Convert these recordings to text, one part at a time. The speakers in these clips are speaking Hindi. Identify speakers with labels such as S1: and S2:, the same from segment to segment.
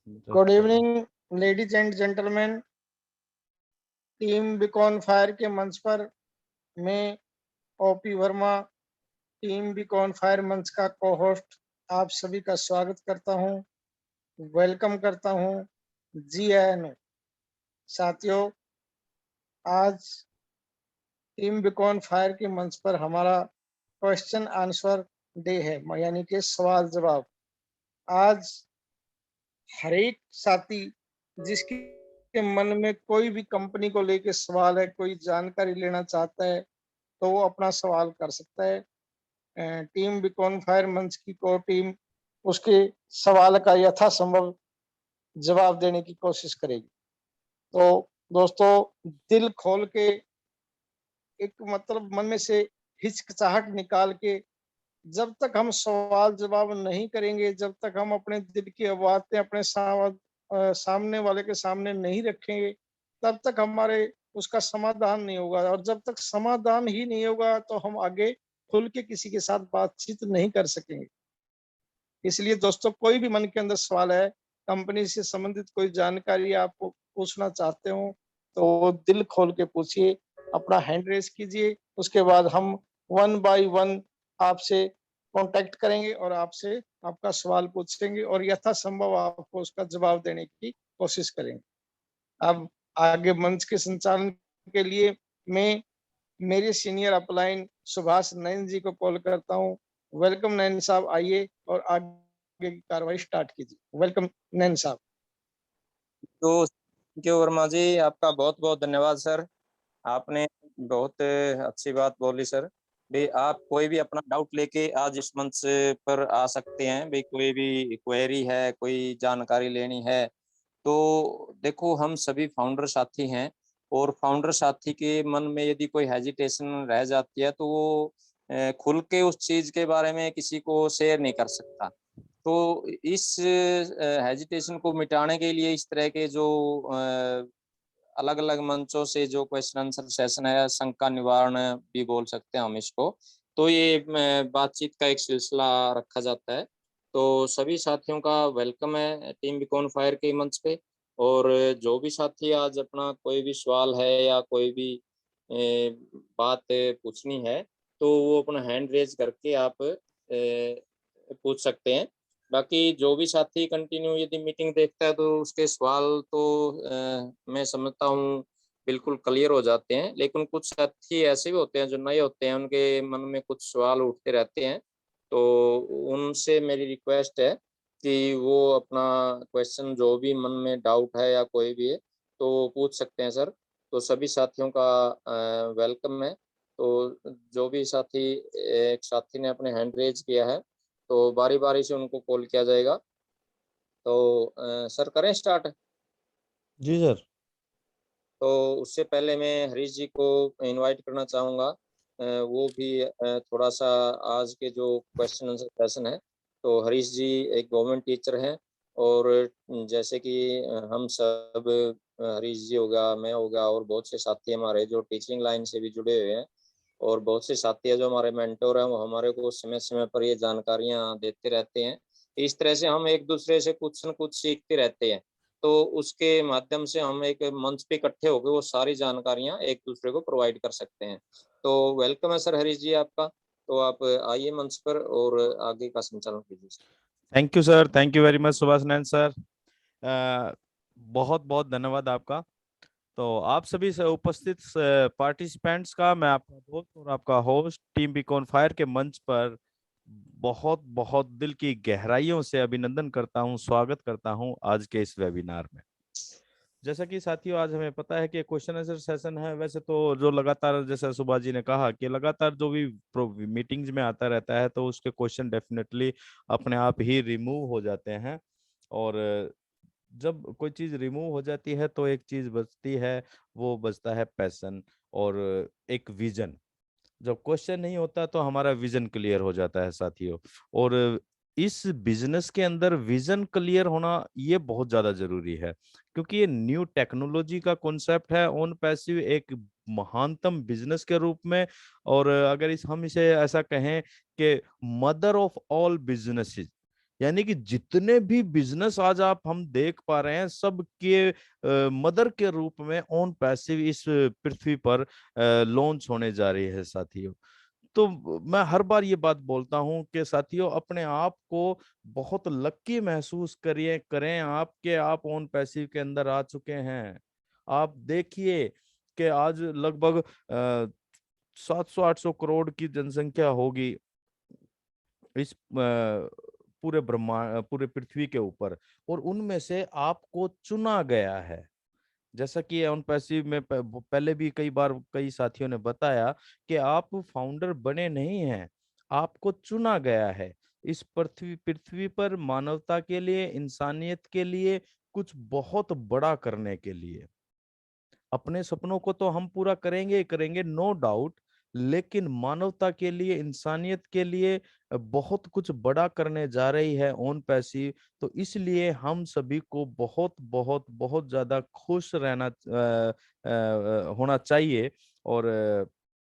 S1: Good evening ladies and gentleman. Team Beacon Fire के मंच पर मैं OP Verma, team Beacon fire मंच का को होस्ट, आप सभी का स्वागत करता हूं, वेलकम करता हूं। जी एन साथियों, आज टीम बीकॉन फायर के मंच पर हमारा क्वेश्चन आंसर डे है, यानी कि सवाल जवाब। आज हर एक साथी जिसके मन में कोई भी कंपनी को लेकर सवाल है, कोई जानकारी लेना चाहता है, तो वो अपना सवाल कर सकता है। टीम बीकॉन फायर मंच की को टीम उसके सवाल का यथासंभव जवाब देने की कोशिश करेगी। तो दोस्तों, दिल खोल के, एक मतलब मन में से हिचकिचाहट निकाल के, जब तक हम सवाल जवाब नहीं करेंगे, जब तक हम अपने दिल की बातें अपने सामने वाले के सामने नहीं रखेंगे, तब तक हमारे उसका समाधान नहीं होगा। और जब तक समाधान ही नहीं होगा तो हम आगे खुल के किसी के साथ बातचीत नहीं कर सकेंगे। इसलिए दोस्तों, कोई भी मन के अंदर सवाल है, कंपनी से संबंधित कोई जानकारी आप पूछना चाहते हो, तो दिल खोल के पूछिए, अपना हैंड रेस कीजिए। उसके बाद हम वन बाय वन आपसे कांटेक्ट करेंगे और आपसे आपका सवाल पूछेंगे और यथासंभव आपको उसका जवाब देने की कोशिश करेंगे। अब आगे मंच के संचालन के लिए मैं मेरे सीनियर अपलाइन सुभाष नयन जी को कॉल करता हूँ। वेलकम नयन साहब, आइए और आगे की कार्रवाई स्टार्ट कीजिए। वेलकम नयन साहब।
S2: तो थैंक यू वर्मा जी, आपका बहुत बहुत धन्यवाद सर। आपने बहुत अच्छी बात बोली सर। भाई आप कोई भी अपना डाउट लेके आज इस मंच पर आ सकते हैं। भाई कोई भी क्वेरी है, कोई जानकारी लेनी है, तो देखो हम सभी फाउंडर साथी हैं और फाउंडर साथी के मन में यदि कोई हेजिटेशन रह जाती है तो वो खुल के उस चीज के बारे में किसी को शेयर नहीं कर सकता। तो इस हेजिटेशन को मिटाने के लिए इस तरह के जो अलग अलग मंचों से जो क्वेश्चन आंसर सेशन है, शंका निवारण भी बोल सकते हैं हम इसको, तो ये बातचीत का एक सिलसिला रखा जाता है। तो सभी साथियों का वेलकम है टीम बीकॉन फायर के मंच पे। और जो भी साथी आज अपना कोई भी सवाल है या कोई भी बात पूछनी है, तो वो अपना हैंड रेज करके आप पूछ सकते हैं। बाकी जो भी साथी कंटिन्यू यदि मीटिंग देखता है तो उसके सवाल तो मैं समझता हूँ बिल्कुल क्लियर हो जाते हैं, लेकिन कुछ साथी ऐसे भी होते हैं जो नए होते हैं, उनके मन में कुछ सवाल उठते रहते हैं। तो उनसे मेरी रिक्वेस्ट है कि वो अपना क्वेश्चन जो भी मन में डाउट है या कोई भी है तो पूछ सकते हैं सर। तो सभी साथियों का वेलकम है। तो जो भी साथी, एक साथी ने अपने हैंड रेज किया है तो बारी बारी से उनको कॉल किया जाएगा। तो सर करें स्टार्ट।
S3: जी सर।
S2: तो उससे पहले मैं हरीश जी को इनवाइट करना चाहूँगा। वो भी थोड़ा सा आज के जो क्वेश्चन आंसर सेशन है, तो हरीश जी एक गवर्नमेंट टीचर हैं और जैसे कि हम सब, हरीश जी होगा, मैं होगा और बहुत से साथी हमारे जो टीचिंग लाइन से भी जुड़े हुए हैं और बहुत से साथी है जो हमारे मेंटोर हैं, वो हमारे को समय समय पर ये जानकारियाँ देते रहते हैं। इस तरह से हम एक दूसरे से कुछ न कुछ सीखते रहते हैं। तो उसके माध्यम से हम एक मंच पे इकट्ठे होकर वो सारी जानकारियां एक दूसरे को प्रोवाइड कर सकते हैं। तो वेलकम है सर हरीश जी आपका। तो आप आइए मंच पर और आगे का संचालन कीजिए।
S3: Thank you sir, thank you very much Subhash Narayan sir. बहुत बहुत धन्यवाद आपका। तो आप सभी से उपस्थित पार्टिसिपेंट्स का मैं आपका दोस्त और आपका होस्ट टीम बीकॉन फायर के मंच पर बहुत बहुत दिल की गहराइयों से अभिनंदन करता हूं, स्वागत करता हूं आज के इस वेबिनार में। जैसा कि साथियों, आज हमें पता है कि क्वेश्चन आंसर सेशन है। वैसे तो जो लगातार, जैसा सुभाष जी ने कहा कि लगातार जो भी मीटिंग्स में आता रहता है, तो उसके क्वेश्चन डेफिनेटली अपने आप ही रिमूव हो जाते हैं। और जब कोई चीज रिमूव हो जाती है तो एक चीज बचती है, वो बचता है पैशन और एक विजन। जब क्वेश्चन नहीं होता तो हमारा विजन क्लियर हो जाता है साथियों। और इस बिजनेस के अंदर विजन क्लियर होना ये बहुत ज्यादा जरूरी है, क्योंकि ये न्यू टेक्नोलॉजी का कॉन्सेप्ट है ऑन पैसिव, एक महानतम बिजनेस के रूप में। और अगर हम इसे ऐसा कहें कि मदर ऑफ ऑल बिजनेसेस, यानी कि जितने भी बिजनेस आज आप हम देख पा रहे हैं सबके मदर के रूप में ओन पैसिव इस पृथ्वी पर लॉन्च होने जा रही है साथियों। तो मैं हर बार ये बात बोलता हूं कि साथियों अपने आप को बहुत लकी महसूस करिए करें आपके आप ओन पैसिव के अंदर आ चुके हैं। आप देखिए कि आज लगभग 700-800 करोड़ की जनसंख्या होगी इस पूरे ब्रह्मांड पूरे पृथ्वी के ऊपर, और उनमें से आपको चुना गया है। जैसा कि ऑन पैसिव में पहले भी कई बार कई साथियों ने बताया कि आप फाउंडर बने नहीं हैं, आपको चुना गया है इस पृथ्वी पृथ्वी पर मानवता के लिए, इंसानियत के लिए कुछ बहुत बड़ा करने के लिए। अपने सपनों को तो हम पूरा करेंगे ही करेंगे, नो डाउट, लेकिन मानवता के लिए, इंसानियत के लिए बहुत कुछ बड़ा करने जा रही है ओन पैसिव। तो इसलिए हम सभी को बहुत बहुत बहुत ज्यादा खुश रहना होना चाहिए और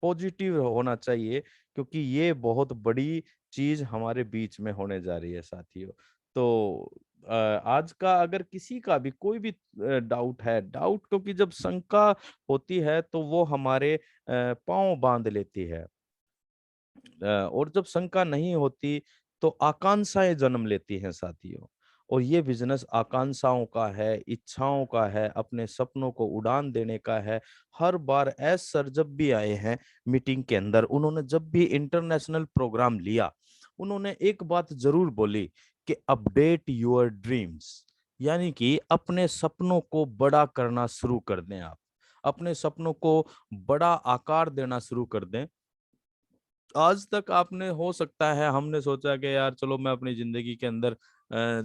S3: पॉजिटिव होना चाहिए, क्योंकि ये बहुत बड़ी चीज हमारे बीच में होने जा रही है साथियों। तो आज का अगर किसी का भी कोई भी डाउट है, डाउट क्योंकि जब शंका होती है तो वो हमारे पांव बांध लेती है, और जब शंका नहीं होती तो आकांक्षाएं जन्म लेती हैं साथियों। और ये बिजनेस आकांक्षाओं का है, इच्छाओं का है, अपने सपनों को उड़ान देने का है। हर बार एस सर जब भी आए हैं मीटिंग के अंदर, उन्होंने जब भी इंटरनेशनल प्रोग्राम लिया, उन्होंने एक बात जरूर बोली कि अपडेट योर ड्रीम्स, यानी कि अपने सपनों को बड़ा करना शुरू कर दें। आप अपने सपनों को बड़ा आकार देना शुरू कर दें। आज तक आपने हो सकता है हमने सोचा कि यार चलो मैं अपनी जिंदगी के अंदर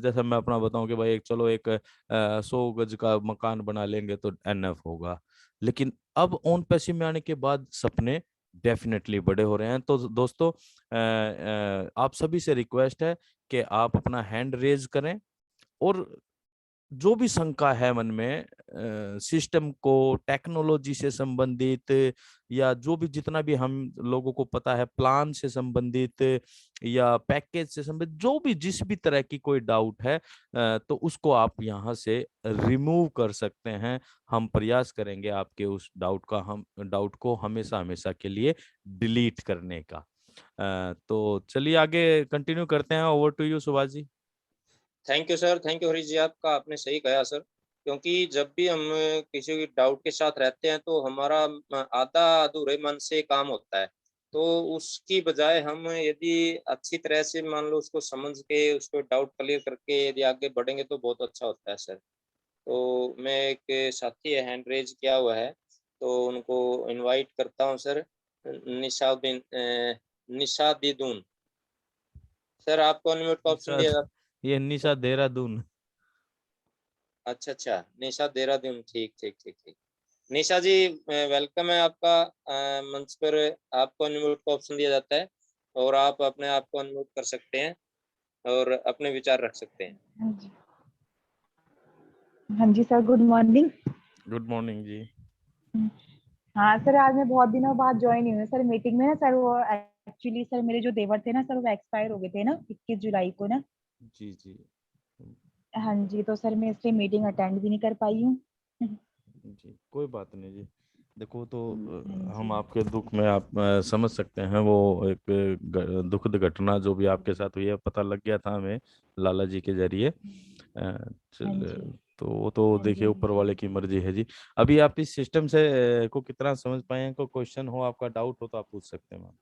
S3: जैसा मैं अपना बताऊं कि भाई एक चलो एक 100 गज का मकान बना लेंगे तो एनएफ होगा। लेकिन अब ओन पैसे में आने के बाद सपने डेफिनेटली बड़े हो रहे हैं। तो दोस्तों आप सभी से रिक्वेस्ट है कि आप अपना हैंड रेज करें, और जो भी शंका है मन में सिस्टम को, टेक्नोलॉजी से संबंधित, या जो भी जितना भी हम लोगों को पता है प्लान से संबंधित या पैकेज से संबंधित, जो भी जिस भी तरह की कोई डाउट है तो उसको आप यहाँ से रिमूव कर सकते हैं। हम प्रयास करेंगे आपके उस डाउट को हमेशा हमेशा के लिए डिलीट करने का। तो चलिए आगे कंटिन्यू करते हैं। Over to you Subhash ji.
S2: Thank you sir, thank you Harish ji, आपका आपने सही कहा सर। क्योंकि जब भी हम किसी डाउट के साथ रहते हैं तो हमारा आधा अधूरे मन से काम होता है। तो उसकी बजाय हम यदि अच्छी तरह से मान लो उसको समझ के उसको डाउट क्लियर करके यदि आगे बढ़ेंगे तो बहुत अच्छा होता है सर। तो मैं एक साथी है हैंड रेज किया हुआ है, तो उनको इनवाइट करता हूँ सर। निशाउद्दीन निशादीदून सर, आपको अनम्यूट का ऑप्शन
S3: निशा,
S2: दिया जाता
S3: ये निशा देहरादून।
S2: है। अच्छा अच्छा, निशा देहरादून, ठीक ठीक ठीक ठीक। निशा जी वेलकम है आपका मंच पर। आपको अनम्यूट का ऑप्शन दिया जाता है और आप अपने आप को अनम्यूट कर सकते हैं और अपने विचार रख सकते हैं।
S4: हाँ जी, हाँ जी sir, good morning.
S3: Good morning जी।
S4: हाँ सर, आज मैं बहुत दिनों बाद ज्वाइन हुई हूँ सर मीटिंग में ना सर। वो एक्चुअली सर मेरे जो देवर थे ना सर, वो एक्सपायर हो गए थे ना 21 जुलाई को ना।
S3: जी जी
S4: हाँ जी, तो सर मैं इसलिए मीटिंग अटेंड भी नहीं कर पाई हूँ।
S3: जी, कोई बात नहीं जी। देखो तो
S4: हाँ
S3: हम
S4: जी,
S3: आपके दुख में आप समझ सकते हैं। वो एक दुखद घटना जो भी आपके साथ हुई है, पता लग गया था हमें लाला जी के जरिए।
S4: हाँ जी,
S3: तो वो तो
S4: हाँ
S3: देखिए
S4: जी।
S3: ऊपर वाले की मर्जी है जी। अभी आप इस सिस्टम से को कितना समझ पाए हैं? कोई क्वेश्चन हो, आपका डाउट हो तो आप पूछ सकते हैं मैम।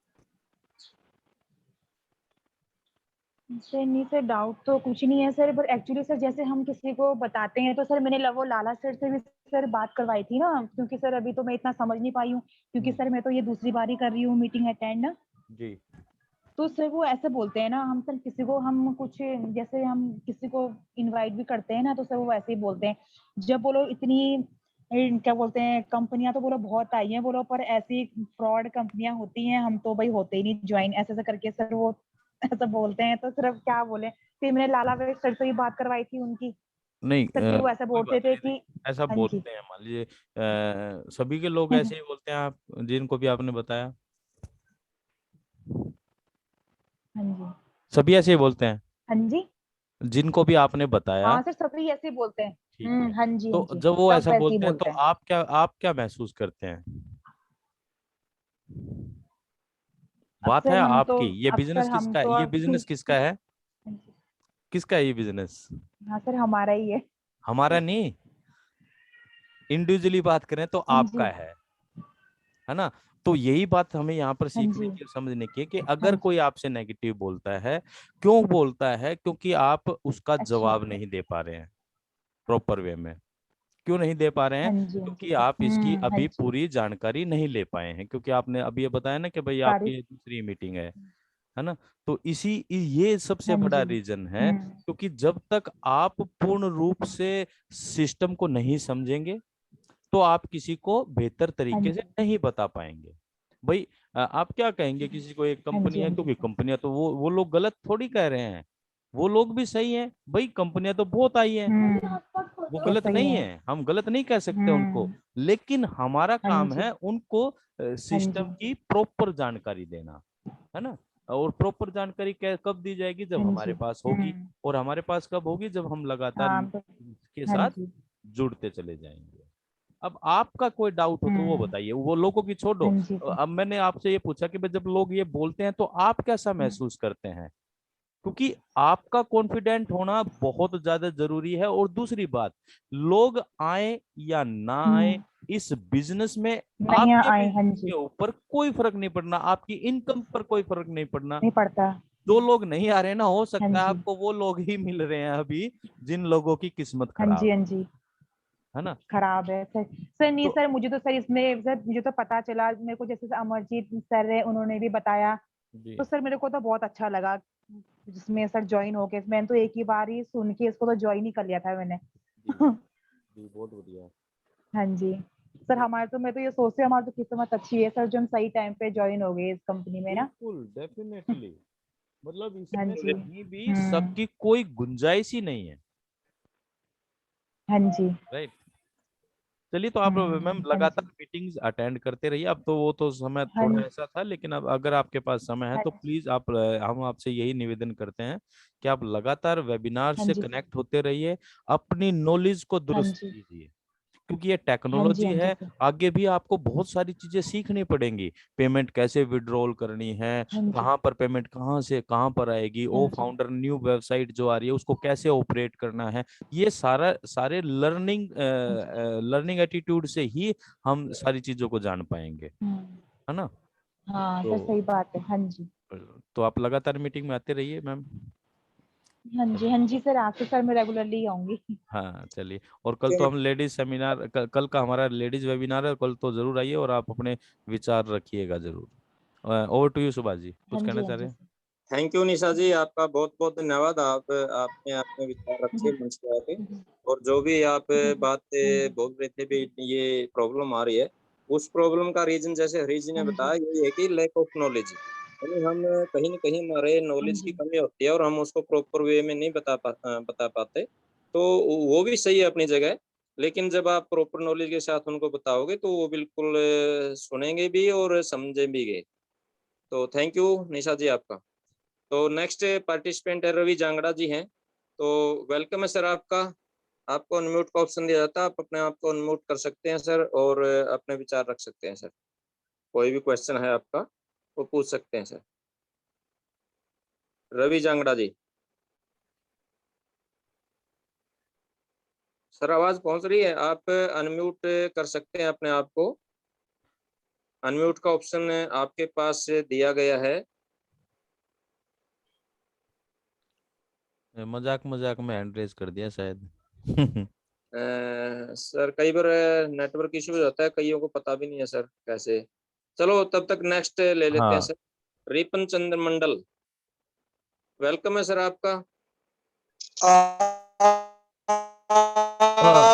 S4: सर नहीं सर, डाउट तो कुछ नहीं है सर, पर एक्चुअली सर जैसे हम किसी को बताते हैं तो सर मैंने वो लाला सर से भी सर बात करवाई थी ना, क्योंकि सर अभी तो मैं इतना समझ नहीं पाई हूँ, क्योंकि सर मैं तो ये दूसरी बार ही कर रही हूँ मीटिंग अटेंड ना।
S3: जी
S4: तो सर वो ऐसे बोलते हैं ना, हम सर किसी को हम कुछ जैसे हम किसी को इनवाइट भी करते हैं ना, तो सर वो वैसे ही बोलते हैं। जब बोलो इतनी क्या बोलते हैं कंपनियां तो बोलो बहुत आई हैं बोलो, पर ऐसी फ्रॉड कंपनियां होती हैं, हम तो भाई होते ही नहीं ज्वाइन, ऐसे ऐसे करके सर वो ऐसा बोलते हैं। तो सिर्फ क्या बोले, फिर मैंने लाला वेद सर से ही बात करवाई थी उनकी।
S3: नहीं
S4: सर फिर वो ऐसा
S3: कोई
S4: बोलते
S3: बात
S4: थे
S3: नहीं।
S4: कि
S3: ऐसा
S4: हाँ जी।
S3: बोलते हैं, मान लीजिए सभी के लोग ऐसे ही बोलते हैं, आप जिनको भी आपने बताया
S4: हाँ जी,
S3: सभी ऐसे ही बोलते हैं।
S4: हाँ जी।
S3: जिनको भी आपने बताया,
S4: हाँ सर, सभी ऐसे ही बोलते हैं।
S3: ठीक है,
S4: हाँ जी,
S3: तो
S4: हाँ जी,
S3: जब वो
S4: सब
S3: ऐसा
S4: ऐसे ही
S3: बोलते हैं तो
S4: बोलते हैं।
S3: आप क्या महसूस करते हैं? बात है
S4: अक्सर हम तो
S3: आपकी, ये बिजनेस
S4: अक्सर हम
S3: किसका है?
S4: तो
S3: ये
S4: आपकी।
S3: बिजनेस किसका है? किसका है ये बिजनेस?
S4: हाँ सर, हमारा ही है।
S3: हमारा नहीं, इंडिविजुअली बात करें तो
S4: हाँ
S3: आपका
S4: जी,
S3: है ना? तो यही बात हमें यहाँ पर
S4: हाँ
S3: सीखने
S4: जी,
S3: की और समझने की है कि
S4: हाँ
S3: अगर
S4: जी।
S3: कोई आपसे नेगेटिव बोलता है, क्यों बोलता है? क्योंकि आप उसका
S4: अच्छा।
S3: जवाब नहीं दे पा रहे हैं प्रॉपर वे में। क्यों नहीं दे पा रहे हैं?
S4: हाँ जी, हाँ जी
S3: क्योंकि
S4: सर।
S3: आप इसकी
S4: हाँ
S3: अभी
S4: जी।
S3: पूरी जानकारी नहीं ले पाए हैं, क्योंकि आपने अभी ये बताया ना कि भाई आपकी
S4: तारीफ।
S3: ये दूसरी मीटिंग है ना? तो ये सबसे
S4: हाँ
S3: बड़ा
S4: जी।
S3: रीजन है, क्योंकि जब तक आप पूर्ण रूप से सिस्टम को नहीं समझेंगे तो आप किसी को बेहतर
S4: हाँ
S3: तरीके से
S4: जी,
S3: नहीं बता पाएंगे। भाई आप क्या कहेंगे किसी को, एक
S4: हाँ
S3: कंपनी
S4: जी,
S3: है,
S4: हाँ जी
S3: क्योंकि
S4: सर।
S3: कंपनियां तो वो लोग गलत थोड़ी कह रहे हैं, वो लोग भी सही हैं भाई, कंपनियां तो बहुत आई हैं, वो
S4: वो
S3: गलत
S4: सही
S3: नहीं
S4: है।
S3: है, हम गलत नहीं कह सकते उनको। लेकिन हमारा
S4: हाँ
S3: काम
S4: जी,
S3: है उनको
S4: हाँ
S3: सिस्टम
S4: जी,
S3: की प्रॉपर जानकारी देना, है ना? और प्रॉपर जानकारी कब दी जाएगी? जब
S4: हाँ
S3: हमारे
S4: जी।
S3: पास होगी। और हमारे पास कब होगी? जब हम लगातार
S4: हाँ
S3: के
S4: हाँ
S3: साथ
S4: जी।
S3: जुड़ते चले जाएंगे। अब आपका कोई डाउट हो तो वो बताइए, वो लोगों की छोड़ो।
S4: हाँ जी सर।
S3: अब मैंने आपसे ये पूछा कि भाई जब लोग ये बोलते हैं तो आप कैसा महसूस करते हैं? क्योंकि आपका कॉन्फिडेंट होना बहुत ज्यादा जरूरी है। और दूसरी बात, लोग आए या ना आए इस बिजनेस में
S4: नहीं
S3: आपके
S4: आए, हाँ
S3: बिजनेस के
S4: जी।
S3: ऊपर कोई फर्क नहीं पड़ना, आपकी इनकम पर कोई फर्क नहीं पड़ना।
S4: नहीं पड़ता।
S3: जो लोग नहीं आ रहे ना, हो
S4: हाँ
S3: सकता है
S4: जी,
S3: आपको वो लोग ही मिल रहे हैं अभी जिन लोगों की किस्मत
S4: हाँ
S3: खराब
S4: जी, हाँ जी।
S3: है ना?
S4: खराब है सर। सर नहीं
S3: तो
S4: सर, मुझे तो सर इसमें सर मुझे तो पता चला, मेरे को जैसे अमरजीत सर है, उन्होंने भी बताया।
S3: जी
S4: तो सर मेरे को तो बहुत अच्छा लगा जिसमें सर ज्वाइन हो के। मैंने तो एक ही बार ही सुन के इसको तो ज्वाइन ही कर लिया था मैंने।
S3: जी जी, बहुत बढ़िया।
S4: हाँ जी सर, हमारे तो मैं तो ये सोचती हूँ, हमारी तो किस्मत अच्छी है सर जो हम सही टाइम पे ज्वाइन हो गए इस कंपनी में ना।
S3: बिल्कुल डेफिनेटली, मतलब
S4: हाँ
S3: इसमें
S4: जी।
S3: कहीं भी शक की कोई गुंजाइश ही नहीं है।
S4: हाँ जी।
S3: राइट। चलिए, तो आप मैम
S4: हाँ
S3: लगातार
S4: जी।
S3: मीटिंग्स अटेंड करते रहिए। अब तो वो तो समय
S4: हाँ
S3: थोड़ा
S4: जी।
S3: ऐसा था, लेकिन अब अगर आपके पास समय है
S4: हाँ
S3: तो
S4: जी।
S3: प्लीज आप हम आपसे यही निवेदन करते हैं कि आप लगातार वेबिनार
S4: हाँ
S3: से
S4: जी।
S3: कनेक्ट होते रहिए, अपनी नॉलेज को
S4: हाँ
S3: दुरुस्त
S4: जी।
S3: कीजिए, क्योंकि ये
S4: हाँ जी।
S3: टेक्नोलॉजी
S4: हाँ जी
S3: है।
S4: सर।
S3: आगे भी आपको बहुत सारी चीजें सीखनी पड़ेंगी। पेमेंट कैसे विड्रॉल करनी है,
S4: हाँ जी।
S3: कहाँ पर पेमेंट कहाँ से कहाँ पर आएगी,
S4: हाँ
S3: ओ
S4: जी।
S3: फाउंडर न्यू वेबसाइट जो आ रही है उसको कैसे ऑपरेट करना है, ये सारे
S4: हाँ जी।
S3: लर्निंग एटीट्यूड से ही हम सारी चीजों को जान पाएंगे, है ना?
S4: हाँ
S3: तो
S4: सर, सही बात है। हाँ जी।
S3: तो आप लगातार मीटिंग में आते रहिए मैम।
S4: हाँ जी, हाँ जी सर, आपके सर मैं रेगुलरली आऊंगी।
S3: हाँ चलिए, और कल तो हम लेडीज सेमिनार, कल का हमारा लेडीज वेबिनार है, कल तो जरूर आइए और आप अपने विचार रखिएगा जरूर। ओवर टू यू सुभाष जी,
S4: हाँ
S3: कुछ कहना
S4: जी, हाँ
S3: चाह रहे
S4: जी
S3: हैं?
S4: सर।
S2: थैंक यू निशा जी, आपका बहुत बहुत धन्यवाद। आपने अपने विचार रखे मंच पे आके, और जो भी आप बात बोल रहे थे भी ये प्रॉब्लम आ रही है, उस प्रॉब्लम का रीजन जैसे हरीश जी ने
S4: हाँ जी।
S2: बताया यही है कि लैक ऑफ नॉलेज, यानी हम कहीं न कहीं हमारे
S4: हाँ
S2: नॉलेज की
S4: जी।
S2: कमी होती है और हम उसको प्रॉपर वे में नहीं बता पाते। तो वो भी सही है अपनी जगह, लेकिन जब आप प्रॉपर नॉलेज के साथ उनको बताओगे तो वो बिल्कुल सुनेंगे भी और समझेंगे भी। तो थैंक यू निशा जी आपका। तो नेक्स्ट पार्टिसिपेंट है रवि जांगड़ा जी हैं। तो वेलकम है सर आपका। आपको अनम्यूट का ऑप्शन दिया जाता है, आप अपने आप को अनम्यूट कर सकते हैं सर और अपने विचार रख सकते हैं सर। कोई भी क्वेश्चन है आपका वो पूछ सकते हैं सर। रवि जांगड़ा जी, सर आवाज पहुंच रही है? आप अनम्यूट कर सकते हैं अपने आप को। अनम्यूट का ऑप्शन आपके पास दिया गया है।
S3: मजाक मजाक में हैंड रेज कर दिया शायद।
S2: सर कई बार नेटवर्क इश्यू हो जाता है, कईयों को पता भी नहीं है सर कैसे। चलो तब तक नेक्स्ट ले लेते हैं
S3: हाँ।
S2: सर। रिपन चंद्र मंडल, वेलकम है सर आपका।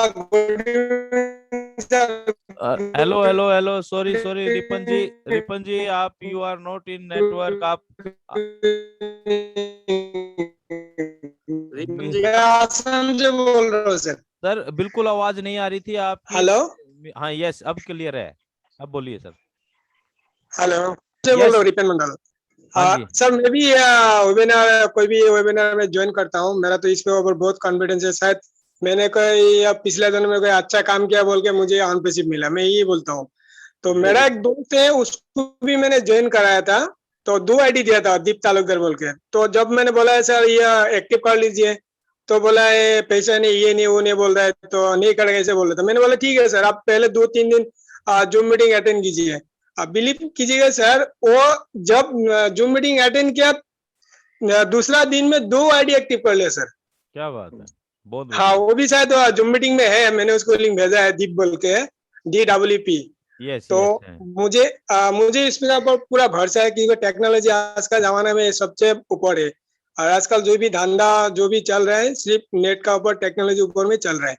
S1: Good evening sir.
S3: Hello hello hello, sorry sorry, Ripan ji आप, you are not in network. आप
S2: रिपन जी,
S1: मैं आसाम से बोल रहा हूँ सर।
S3: सर बिल्कुल आवाज नहीं आ रही थी आपकी।
S1: हेलो।
S3: हाँ यस, अब क्लियर है, अब बोलिए सर।
S1: हेलो से बोल रहा
S3: यस
S1: हूँ, रिपन मंडल।
S3: हाँ जी।
S5: सर मैं भी वेबिनार कोई भी वेबिनार में ज्वाइन करता हूँ, मेरा तो इसके ऊपर बहुत कॉन्फिडेंस है। शायद मैंने कोई पिछले दिन में कोई अच्छा काम किया बोल के मुझे ऑन पेशिप मिला, मैं यही बोलता हूँ। तो मेरा एक दोस्त है, उसको भी मैंने ज्वाइन कराया था, तो 2 आईडी दिया था दीप तालुकदार बोल के। तो जब मैंने बोला है सर ये एक्टिव कर लीजिए, तो बोला है पैसा नहीं, ये नहीं, वो नहीं बोल रहा है, तो नहीं करेगा ऐसे बोल रहा था। मैंने बोला ठीक है सर, आप पहले 2-3 दिन जूम मीटिंग अटेंड कीजिए। आप बिलीव कीजिएगा सर, वो जब जूम मीटिंग अटेंड किया, दूसरा दिन में 2 आईडी एक्टिव कर लिया सर।
S3: क्या बात है, बहुत
S5: हाँ,
S3: बढ़िया।
S5: वो भी शायद जूम मीटिंग में है, मैंने उसको लिंक भेजा है, दीप बोल के, DWP।
S3: यस
S5: तो
S3: यस।
S5: मुझे इसमें पर पूरा भरोसा है, क्योंकि टेक्नोलॉजी आज का जमाना में सबसे ऊपर है, और आजकल जो भी धंधा जो भी चल रहा है सिर्फ नेट का ऊपर, टेक्नोलॉजी ऊपर में चल रहा है।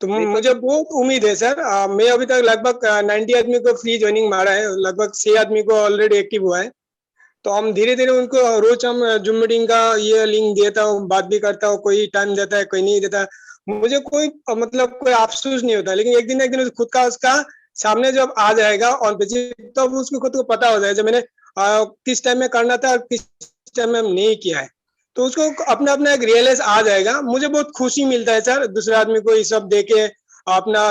S5: तो मुझे बहुत उम्मीद है सर। मैं अभी तक लगभग 90 आदमी को फ्री ज्वाइनिंग मारा है, लगभग 6 आदमी को ऑलरेडी एक्टिव हुआ है। तो हम धीरे धीरे उनको रोज हम जूम मीटिंग का ये लिंक देता हूँ, बात भी करता हूँ, कोई टाइम देता है, कोई नहीं देता। मुझे कोई मतलब कोई अफसोस नहीं होता, लेकिन एक दिन खुद का उसका सामने जब आ जाएगा ऑन पेज, तब उसको खुद को पता हो जाएगा जब मैंने किस टाइम में करना था और किस टाइम में नहीं किया है। तो उसको अपना अपना एक रियलाइज आ जाएगा। मुझे बहुत खुशी मिलता है सर, दूसरे आदमी को ये सब दे के अपना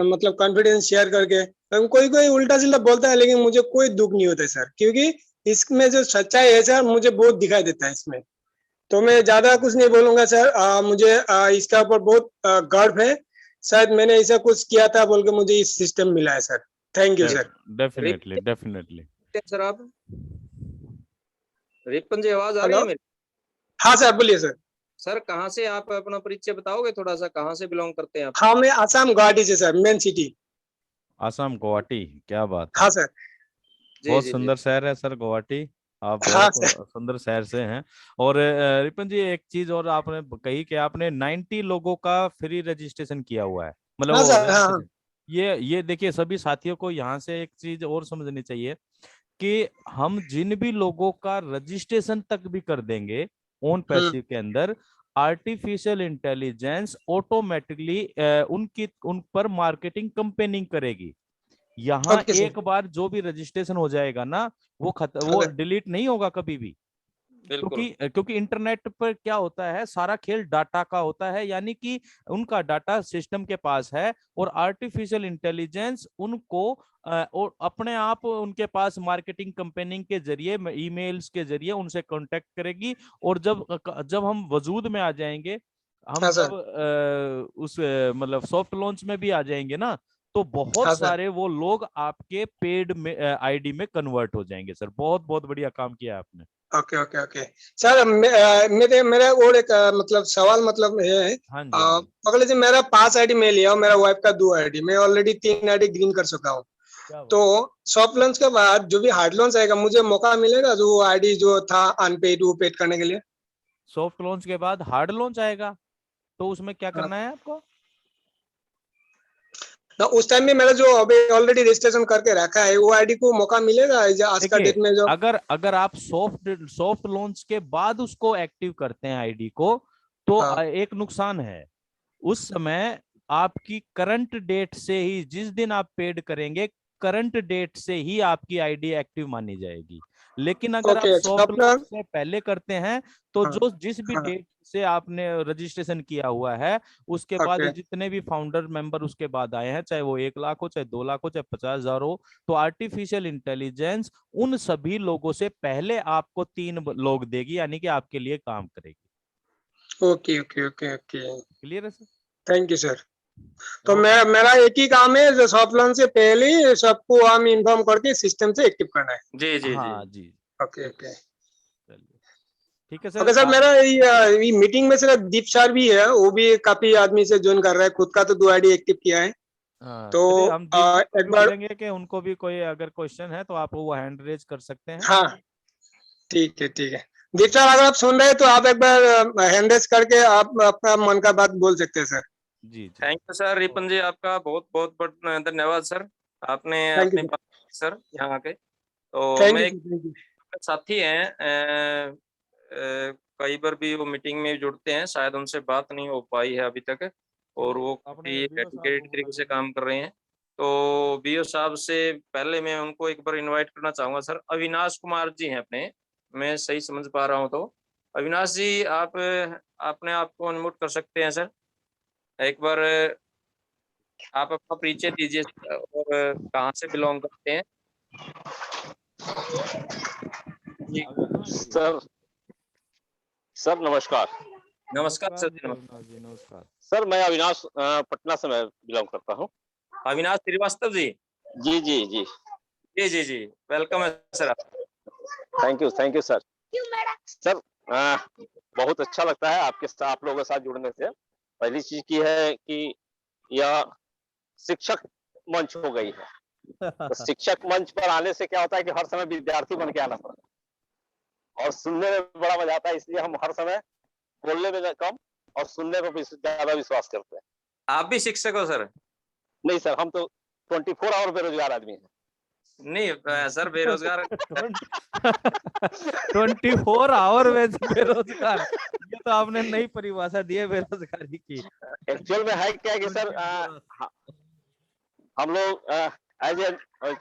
S5: मतलब कॉन्फिडेंस शेयर करके। कोई कोई उल्टा सीधा बोलता है, लेकिन मुझे कोई दुख नहीं होता है सर, क्योंकि इसमें जो सच्चाई है सर मुझे बहुत दिखाई देता है इसमें। तो मैं ज्यादा कुछ नहीं बोलूंगा सर। मुझे इसका ऊपर बहुत गर्व है, शायद मैंने ऐसा कुछ किया था बोल के मुझे इस सिस्टम मिला है sir. Thank you sir.
S3: Definitely definitely.
S2: Sir आप रिपन जी, आवाज आ रही
S5: हेलो,
S2: है मेरी?
S5: हाँ सर बोलिए सर।
S2: सर कहाँ से, आप अपना परिचय बताओगे थोड़ा सा, कहाँ से बिलोंग करते हैं आप?
S5: हाँ, मैं आसाम गुवाहाटी से sir, main city.
S3: Assam Guwahati, क्या बात है।
S5: हाँ सर।
S2: जी
S3: बहुत
S2: जी जी।
S3: सुंदर शहर है सर गुवाहाटी, आप
S5: हाँ
S3: बहुत
S5: सर।
S3: सुंदर शहर से हैं। और रिपन जी, एक चीज और आपने कही कि आपने 90 लोगों का फ्री रजिस्ट्रेशन किया हुआ है, मतलब
S5: हाँ
S3: वो
S5: सर। हाँ हाँ।
S3: रजिस्ट्रेशन। ये देखिए, सभी साथियों को यहाँ से एक चीज और समझनी चाहिए कि हम जिन भी लोगों का रजिस्ट्रेशन तक भी कर देंगे ओन पैसिव के अंदर, आर्टिफिशियल इंटेलिजेंस ऑटोमेटिकली उन पर मार्केटिंग कंपेनिंग करेगी। यहाँ
S5: ओके सर।
S3: एक बार जो भी रजिस्ट्रेशन हो जाएगा ना, वो
S5: ओके।
S3: डिलीट नहीं होगा कभी भी।
S2: बिल्कुल
S3: क्योंकि इंटरनेट पर क्या होता है, सारा खेल डाटा का होता है, यानी कि उनका डाटा सिस्टम के पास है, और आर्टिफिशियल इंटेलिजेंस उनको और अपने आप उनके पास मार्केटिंग कंपेनिंग के जरिए, ईमेल्स के जरिए उनसे कांटेक्ट करेगी। और जब जब हम वजूद में आ जाएंगे, हम
S5: हाँ
S3: जब
S5: सर।
S3: मतलब सॉफ्ट लॉन्च में भी आ जाएंगे ना, तो बहुत
S5: हाँ सर।
S3: सारे वो लोग आपके पेड में आईडी में कन्वर्ट हो जाएंगे। सर बहुत बहुत बढ़िया काम किया आपने।
S5: Okay okay okay sir. मेरा और एक मतलब सवाल मतलब है।
S3: हाँ जी हाँ जी।
S5: अगले दिन मेरा 5 आईडी मैं लिया हूँ, मेरा वाइफ का 2 आईडी, मैं ऑलरेडी 3 आईडी ग्रीन कर चुका हूँ।
S3: क्या
S5: तो
S3: बात।
S5: सॉफ्ट लॉन्च के बाद जो भी हार्ड लॉन्च आएगा, मुझे मौका मिलेगा जो आईडी जो था अनपेड वो पेड करने के लिए?
S3: सॉफ्ट लॉन्च के बाद हार्ड लॉन्च आएगा, तो उसमें क्या
S5: हाँ।
S3: करना है आपको?
S5: ना उस टाइम में मेरा जो अभी ऑलरेडी रजिस्ट्रेशन करके रखा है वो आईडी को मौका मिलेगा आज का
S3: देखिए,
S5: डेट में जो?
S3: अगर अगर आप सॉफ्ट लॉन्च के बाद उसको एक्टिव करते हैं आईडी को, तो
S5: हाँ।
S3: एक नुकसान है। उस समय आपकी करंट डेट से ही, जिस दिन आप पेड करेंगे, करंट डेट से ही आपकी आईडी एक्टिव मानी जाएगी। लेकिन अगर आप
S5: okay
S3: soft
S5: soft
S3: launch
S5: launch.
S3: से पहले करते हैं, तो
S5: हाँ।
S3: जो जिस भी
S5: हाँ।
S3: डेट से आपने रजिस्ट्रेशन किया हुआ है, उसके बाद
S5: ओके
S3: जितने भी फाउंडर मेंबर उसके बाद आए हैं, चाहे वो 1 लाख हो, चाहे 2 लाख हो, चाहे 50,000 हो, तो आर्टिफिशियल इंटेलिजेंस उन सभी लोगों से पहले आपको 3 लोग देगी, यानी कि आपके लिए काम करेगी।
S5: Okay okay okay okay.
S3: Clear है सर?
S5: Thank you sir. तो
S3: और
S5: मेरा एक ही काम है, जो सॉफ्ट लॉन्च से पहले ही सबको हम इन्फॉर्म करके सिस्टम से एक्टिव करना है।
S2: जी जी जी।
S3: हाँ जी,
S5: ओके ओके
S3: चलिए ठीक है सर।
S5: Okay sir. मेरा ये मीटिंग में सिर्फ दीप सर भी है, वो भी काफी आदमी से ज्वाइन कर रहा है, खुद का तो 2 आईडी एक्टिव किया है।
S3: हाँ,
S5: तो
S3: चलिए, हम दीप जी को
S5: एक
S3: भी
S5: बार।
S3: बोलेंगे कि उनको भी कोई अगर क्वेश्चन है तो आप वो हैंड रेज कर सकते हैं।
S5: हाँ ठीक है ठीक है। दीप सर अगर आप सुन रहे हैं तो आप एक बार हैंड रेज करके आप अपना मन का बात बोल सकते हैं सर।
S3: जी जी।
S2: Thank you sir Ripan ji, आपका बहुत बहुत बहुत धन्यवाद सर, आपने
S5: थैंक यू
S2: अपनी बात की सर यहाँ आके। तो
S5: थैंक
S2: मैं
S5: यू
S2: एक
S5: थैंक यू।
S2: साथी हैं, कई बार भी वो मीटिंग में जुड़ते हैं, शायद उनसे बात नहीं हो पाई है अभी तक, और वो
S3: अपने
S2: काफी
S3: बीओ साहब को
S2: डेडिकेटेड
S3: बुला
S2: तरीके से
S3: लीजिए।
S2: काम कर रहे हैं। तो बीओ साहब से पहले मैं उनको एक बार इनवाइट करना चाहूंगा सर, अविनाश कुमार जी हैं अपने, मैं सही समझ पा रहा हूँ तो अविनाश जी आप अपने आप को अनम्यूट कर सकते हैं सर, एक बार आप अपना परिचय दीजिए सर, और कहाँ से बिलोंग करते हैं जी।
S6: सर सर नमस्कार।
S2: नमस्कार सर जी, नमस्कार।
S3: अविनाश जी नमस्कार।
S6: सर मैं अविनाश पटना से मैं बिलोंग करता हूँ।
S2: अविनाश श्रीवास्तव जी,
S6: जी जी जी
S2: जी जी जी, वेलकम है sir.
S6: Thank you sir. Sir बहुत अच्छा लगता है आपके साथ, आप लोगों के साथ जुड़ने से। पहली चीज की है कि यह शिक्षक मंच हो गई है। तो शिक्षक मंच पर आने से क्या होता है कि हर समय विद्यार्थी बन के आना पड़ता है और सुनने में बड़ा मजा आता है, इसलिए हम हर समय बोलने में कम और सुनने पर ज्यादा विश्वास करते हैं।
S2: आप भी शिक्षक हो सर?
S6: नहीं सर, हम तो 24 आवर बेरोजगार आदमी हैं।
S2: नहीं सर, बेरोजगार
S3: 24 आवर में बेरोजगार, ये तो आपने नई परिभाषा दी है बेरोजगारी की।
S6: एक्चुअल में है क्या है कि सर हम लोग एज ए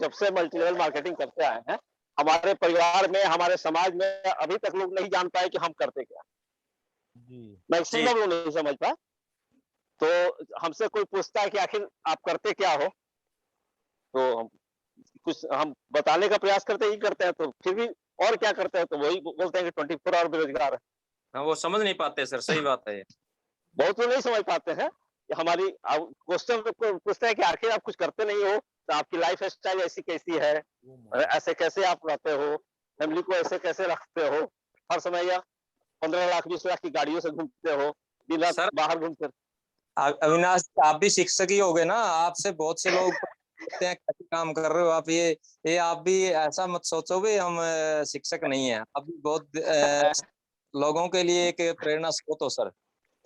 S6: जब से मल्टी लेवल मार्केटिंग करते आए हैं, हमारे परिवार में, हमारे समाज में अभी तक लोग नहीं जान पाए कि हम करते क्या। मैक्सिमम लोग नहीं समझ पाए। तो हमसे कोई पूछता है कि आखिर आप करते क्या हो, तो कुछ हम बताने का प्रयास करते ही करते हैं, तो फिर भी और क्या करते हैं, तो वही बोलते हैं कि 24 आवर बेरोजगार है।
S2: हाँ, वो समझ नहीं पाते सर, सही बात है।
S6: बहुत लोग नहीं समझ पाते हैं कि हमारी क्वेश्चन पूछते हैं कि आखिर आप कुछ करते नहीं हो, तो आपकी लाइफ स्टाइल ऐसी कैसी है, ऐसे कैसे आप रहते हो, फैमिली को ऐसे कैसे रखते हो, हर समय या 15 लाख 20 लाख की गाड़ियों से घूमते हो, दिन रात
S2: सर
S6: बाहर घूमते।
S2: अविनाश, आप भी शिक्षक ही हो गए ना, आपसे बहुत से लोग पूछते हैं कैसे काम कर रहे हो आप, ये आप भी ऐसा मत सोचो भी हम शिक्षक नहीं है, आप भी बहुत लोगों के लिए एक प्रेरणा स्रोत हो सर।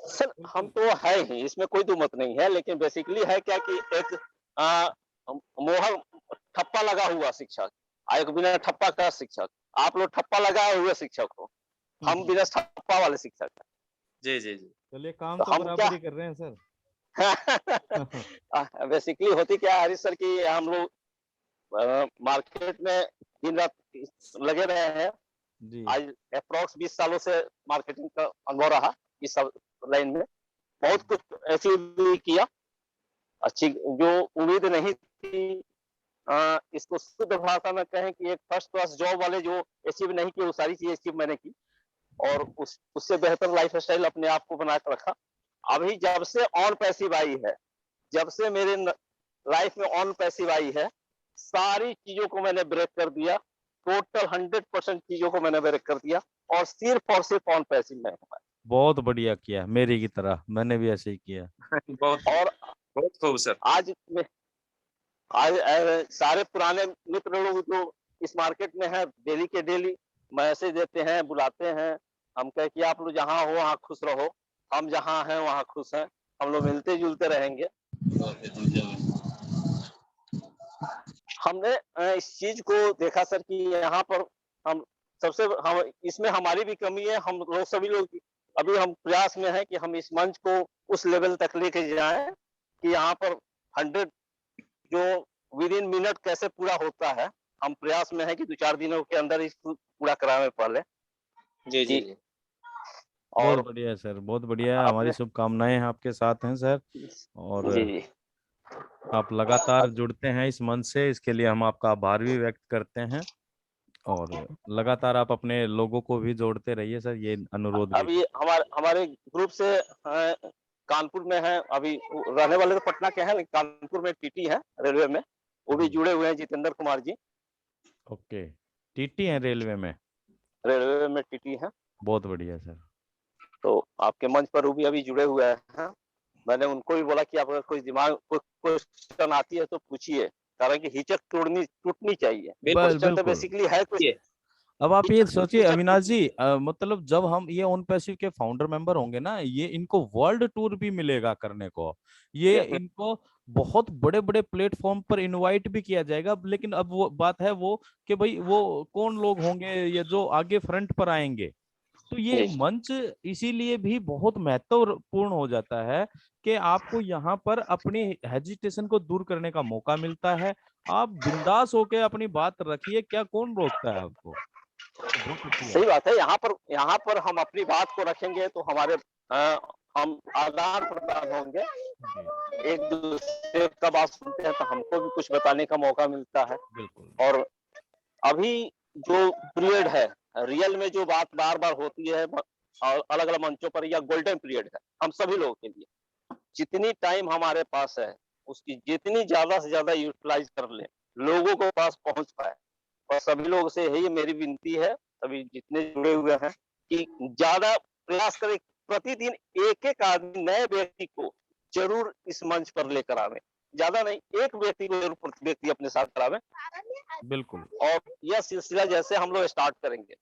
S6: सर हम तो है ही, इसमें कोई दो मत नहीं है, लेकिन बेसिकली है क्या कि एक मोहर ठप्पा लगा हुआ शिक्षक, एक बिना ठप्पा का शिक्षक। आप लोग ठप्पा लगाए हुए शिक्षक हो, हम बिना ठप्पा वाले शिक्षक हैं।
S2: जी जी जी,
S3: चलिए काम
S6: तो
S3: तो
S6: हम
S3: बराबर ही कर रहे हैं सर।
S6: बेसिकली होती क्या है हरीश सर की, हम लोग मार्केट में दिन रात लगे रहे हैं।
S3: जी
S6: आज अप्रोक्स 20 सालों से मार्केटिंग का अनुभव रहा इस सब लाइन में। बहुत कुछ ऐसी भी किया अच्छी जो उम्मीद नहीं थी। इसको शुद्ध भाषा में कहें कि एक फर्स्ट क्लास जॉब वाले जो अचीव नहीं किए, वो सारी चीजें अचीव मैंने की और उससे बेहतर लाइफ स्टाइल अपने आप को बना कर रखा। अभी जब से ऑन पैसिव आई है, जब से मेरे लाइफ में ऑन पैसिव आई है, सारी चीजों को मैंने ब्रेक कर दिया। टोटल 100% चीजों को मैंने ब्रेक कर दिया और सिर्फ ऑन पैसिव में हूं।
S3: बहुत बढ़िया किया, मेरी की तरह मैंने भी ऐसे ही किया।
S2: बहुत
S6: और
S2: बहुत खूब सर।
S6: आज सारे पुराने मित्र लोग जो इस मार्केट में है, डेली के डेली मैसेज देते हैं, बुलाते हैं। हम कहे कि आप लोग जहाँ हो वहाँ खुश रहो, हम जहाँ हैं वहाँ खुश हैं, हम लोग मिलते जुलते रहेंगे। हमने इस चीज को देखा सर कि यहाँ पर हम इसमें हमारी भी कमी है। हम लोग सभी लोग अभी हम प्रयास में हैं कि हम इस मंच को उस लेवल तक लेके जाएं कि यहाँ पर 100 जो विद इन मिनट कैसे पूरा होता है। हम प्रयास में है कि 2-4 दिनों के अंदर इसको पूरा कराने पहले।
S2: जी जी जी,
S3: बहुत
S6: और
S3: बढ़िया सर, बहुत बढ़िया। हमारी
S6: आपने
S3: शुभकामनाएं आपके साथ हैं सर, और
S6: जी जी
S3: आप लगातार जुड़ते हैं इस मंच से, इसके लिए हम आपका आभार भी व्यक्त करते हैं। और लगातार आप अपने लोगों को भी जोड़ते रहिए सर, ये अनुरोध भी
S6: अभी हमारे ग्रुप से कानपुर में है, अभी रहने वाले तो पटना के हैं लेकिन कानपुर में टीटी है रेलवे में, वो भी जुड़े हुए हैं, जितेंद्र कुमार जी
S3: ओके, टीटी हैं रेलवे में?
S6: रेलवे में टीटी है।
S3: बहुत बढ़िया सर।
S6: तो आपके मंच पर वो भी अभी जुड़े हुए हैं। मैंने उनको भी बोला कि आप अगर कोई दिमाग क्वेश्चन आती है तो पूछिए, कारण कि हिचक टूटनी चाहिए। क्वेश्चन तो
S3: बिल्कुल।
S6: बेसिकली है कुछ।
S3: अब आप ये सोचिए
S6: हिचक
S3: अविनाश जी, मतलब जब हम ये ओन पैसिव के फाउंडर मेंबर होंगे ना, ये इनको वर्ल्ड टूर भी मिलेगा करने को, ये इनको बहुत बड़े बड़े प्लेटफॉर्म पर इनवाइट भी किया जाएगा। लेकिन अब वो बात है वो कि भाई वो कौन लोग होंगे ये जो आगे फ्रंट पर आएंगे। तो ये मंच इसीलिए भी बहुत महत्वपूर्ण हो जाता है कि आपको यहाँ पर अपनी हेजिटेशन को दूर करने का मौका मिलता है। आप बिंदास होके अपनी बात रखिए, क्या कौन रोकता है आपको। तो बहुत अच्छी
S6: सही
S3: बात
S6: बात है। यहाँ पर हम अपनी बात को रखेंगे तो हमारे हम आदान प्रदान होंगे,
S3: है जी,
S6: एक दूसरे का बात सुनते हैं तो हमको भी कुछ बताने का मौका मिलता है।
S3: बिल्कुल
S6: और अभी जो पीरियड है, रियल में जो बात बार बार होती है अलग अलग मंचों पर, या गोल्डन पीरियड है हम सभी लोगों के लिए। जितनी टाइम हमारे पास है उसकी जितनी ज्यादा से ज्यादा यूटिलाइज कर ले, लोगों के पास पहुंच पाए। और सभी लोगों से यही मेरी विनती है, सभी जितने जुड़े हुए हैं, कि ज्यादा प्रयास करें, प्रतिदिन एक एक आदमी नए व्यक्ति को जरूर इस मंच पर लेकर आवे। ज्यादा नहीं, एक व्यक्ति को जरूर प्रति व्यक्ति अपने साथ करावे।
S3: बिल्कुल
S6: और यह सिलसिला जैसे हम लोग स्टार्ट करेंगे,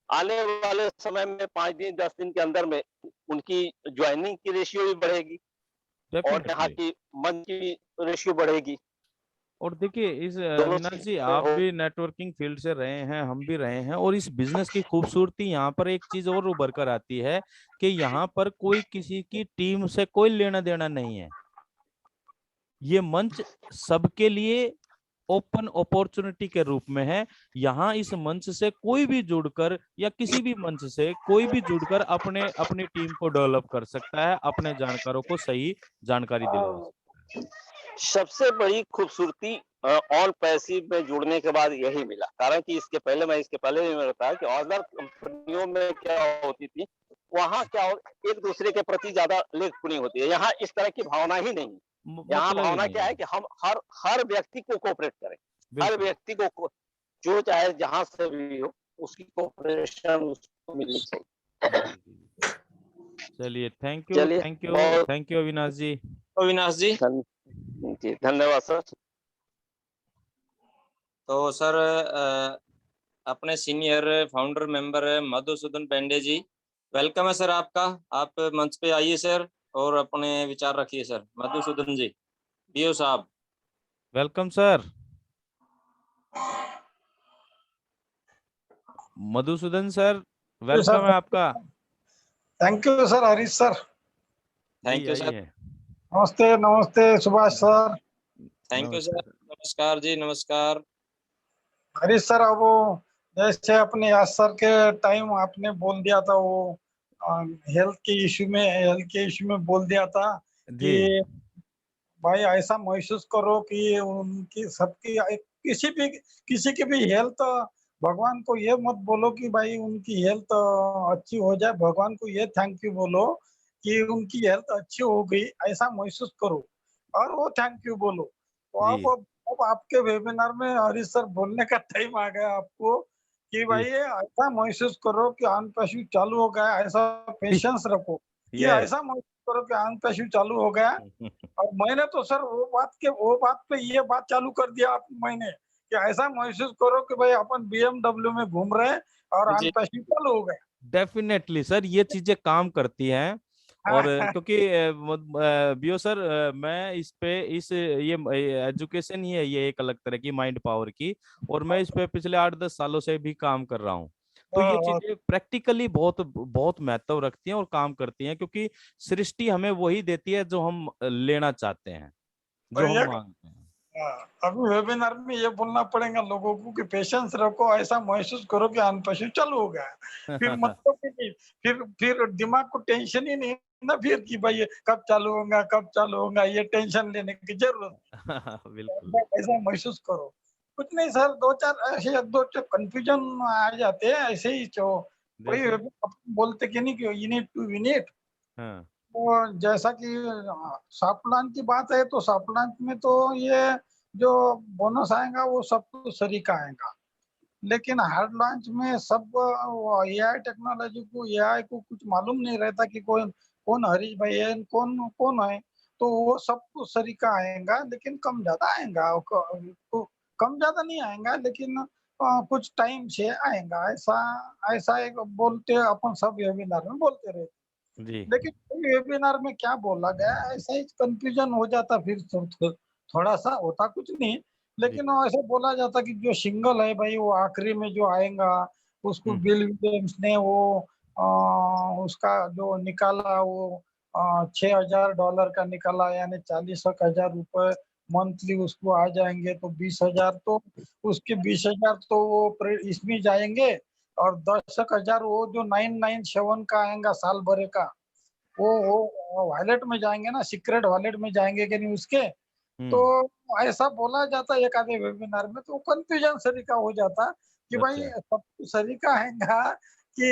S6: आने वाले समय में 5 दिन 10 दिन के अंदर में उनकी ज्वाइनिंग की रेशियो भी बढ़ेगी और यहाँ
S3: डेफिनेटली।
S6: की मंच की रेशियो बढ़ेगी।
S3: और देखिए इस
S6: दोनों
S3: अविनाश जी,
S6: चीजें
S3: आप
S6: हो।
S3: भी नेटवर्किंग फील्ड से रहे हैं, हम भी रहे हैं, और इस बिजनेस की खूबसूरती यहाँ पर एक चीज और उभर कर आती है कि यहाँ पर कोई किसी की टीम से कोई लेना देना नहीं है। ये मंच सबके लिए ओपन अपॉर्चुनिटी के रूप में है। यहाँ इस मंच से कोई भी जुड़कर या किसी भी मंच से कोई भी जुड़कर अपने अपनी टीम को डेवलप कर सकता है, अपने जानकारों को सही जानकारी दिलवा सकता है।
S6: सबसे बड़ी खूबसूरती ऑन पैसिव में जुड़ने के बाद यही मिला। कारण कि इसके पहले भी मैंने बताया कि अदर कंपनियों में क्या होती थी, वहाँ क्या हो, एक दूसरे के प्रति ज्यादा लेग-पुलिंग होती है। यहाँ इस तरह की भावना ही नहीं है। यहाँ
S3: मतलब ही
S6: भावना
S3: नहीं
S6: क्या है
S3: है।
S6: कि हम हर व्यक्ति को कोऑपरेट करें। हर
S3: बिल्कुल
S6: व्यक्ति को जो चाहे जहाँ से भी हो, उसकी कोऑपरेशन उसको मिलनी चाहिए।
S3: जी जी। चलिए, थैंक यू
S6: चलिए,
S3: थैंक यू
S6: बहुत
S3: थैंक यू अविनाश जी।
S2: अविनाश जी।
S6: जी धन्यवाद सर।
S2: तो सर अपने सीनियर फाउंडर मेंबर मधुसूदन पेंडे जी, वेलकम है सर आपका। आप मंच पे आइए सर और अपने विचार रखिए सर। मधुसूदन जी, बीओ साहब।
S3: Welcome sir. Madhusudan sir,
S1: sir,
S3: welcome है आपका।
S1: Thank you sir, Harish sir.
S3: Ji
S2: thank you sir.
S3: आइए।
S1: नमस्ते नमस्ते सुभाष सर।
S2: थैंक यू
S3: नमस्ते
S2: सर।
S3: सर।
S2: नमस्कार जी, नमस्कार।
S1: हरीश सर, अब वो जैसे अपने याद सर के टाइम आपने बोल दिया था, वो हेल्थ के इशू में बोल दिया था
S3: जी
S1: कि भाई ऐसा महसूस करो कि उनकी सबकी किसी की भी हेल्थ, भगवान को ये मत बोलो कि भाई उनकी हेल्थ अच्छी हो जाए, भगवान को ये थैंक यू बोलो कि उनकी हेल्थ अच्छी हो गई, ऐसा महसूस करो और वो थैंक यू बोलो। तो
S3: जी
S1: अब आपके वेबिनार में हरीश सर बोलने का टाइम आ गया आपको कि भाई
S3: जी।
S1: ये ऐसा महसूस करो कि ऑन पैसिव चालू हो गया, ऐसा पेशेंस रखो कि
S3: यस।
S1: ऐसा महसूस करो कि ऑन पैसिव चालू हो गया। और मैंने तो सर वो बात पे ये बात चालू कर दिया मैंने कि ऐसा महसूस करो कि भाई अपन बीएमडब्ल्यू में घूम रहे हैं और
S2: जी
S1: अनपैसिव चालू हो गए।
S3: डेफिनेटली सर, ये चीजें काम करती हैं। और क्योंकि बियो सर, मैं इस पे इस ये एजुकेशन ही है, ये एक अलग तरह की माइंड पावर की, और मैं इस पे पिछले 8-10 सालों से भी काम कर रहा हूँ। तो ये चीजें प्रैक्टिकली बहुत बहुत महत्व रखती हैं और काम करती हैं, क्योंकि सृष्टि हमें वही देती है जो हम लेना चाहते हैं, जो हम मांगते हैं।
S1: अभी वेबिनार में ये बोलना पड़ेगा लोगों को कि पेशेंस रखो, ऐसा महसूस करो कि अनपैसिव चालू हो गया। फिर मतलब कि नहीं, फिर दिमाग को टेंशन ही नहीं ना फिर कि भाई ये कब चालू होगा, ये टेंशन लेने की जरूरत
S3: बिल्कुल।
S1: नहीं। ऐसा महसूस करो। कुछ नहीं सर, दो चार कंफ्यूजन आ जाते हैं ऐसे ही, जो कोई
S3: जैसे
S1: बोलते कि नहीं कि यू नीड
S3: हाँ
S1: तो जैसा कि सॉफ्ट लॉन्च की बात है, तो सॉफ्ट लॉन्च में तो ये जो बोनस आएगा वो सब तो सरी का आएगा, लेकिन हार्ड लॉन्च में सब एआई टेक्नोलॉजी को, एआई को कुछ मालूम नहीं रहता कि कौन कौन हरीश भाई है, कौन कौन है। तो वो सब कुछ सरी का आएगा, लेकिन कम ज्यादा आएगा, कम ज्यादा नहीं आएगा, लेकिन कुछ टाइम से आएगा। ऐसा ऐसा एक बोलते अपन सब वेबिनार में बोलते रहते।
S3: जी
S1: लेकिन वेबिनार में क्या बोला गया ऐसा ही कंफ्यूजन हो जाता, फिर थोड़ा सा होता कुछ नहीं,
S3: जी।
S1: लेकिन वो ऐसे बोला जाता कि जो सिंगल है भाई वो आखिरी में जो आएगा उसको
S3: हम्म,
S1: बिल विलियम्स ने वो उसका जो निकाला वो $6,000 का निकाला, यानी 40,000 रुपए मंथली उसको आ जाएंगे, तो 20,000 तो उसके 20,000 तो वो इसमें जाएंगे, और 10,000 वो जो 997 का आएगा साल भरे का, वो वॉलेट में जाएंगे ना, सीक्रेट वॉलेट में जाएंगे कि नहीं उसके। तो ऐसा बोला जाता है एक आधे वेबिनार में, तो कंफ्यूजन सरीका हो जाता कि भाई
S3: अच्छा।
S1: सब कुछ सरीका आएगा कि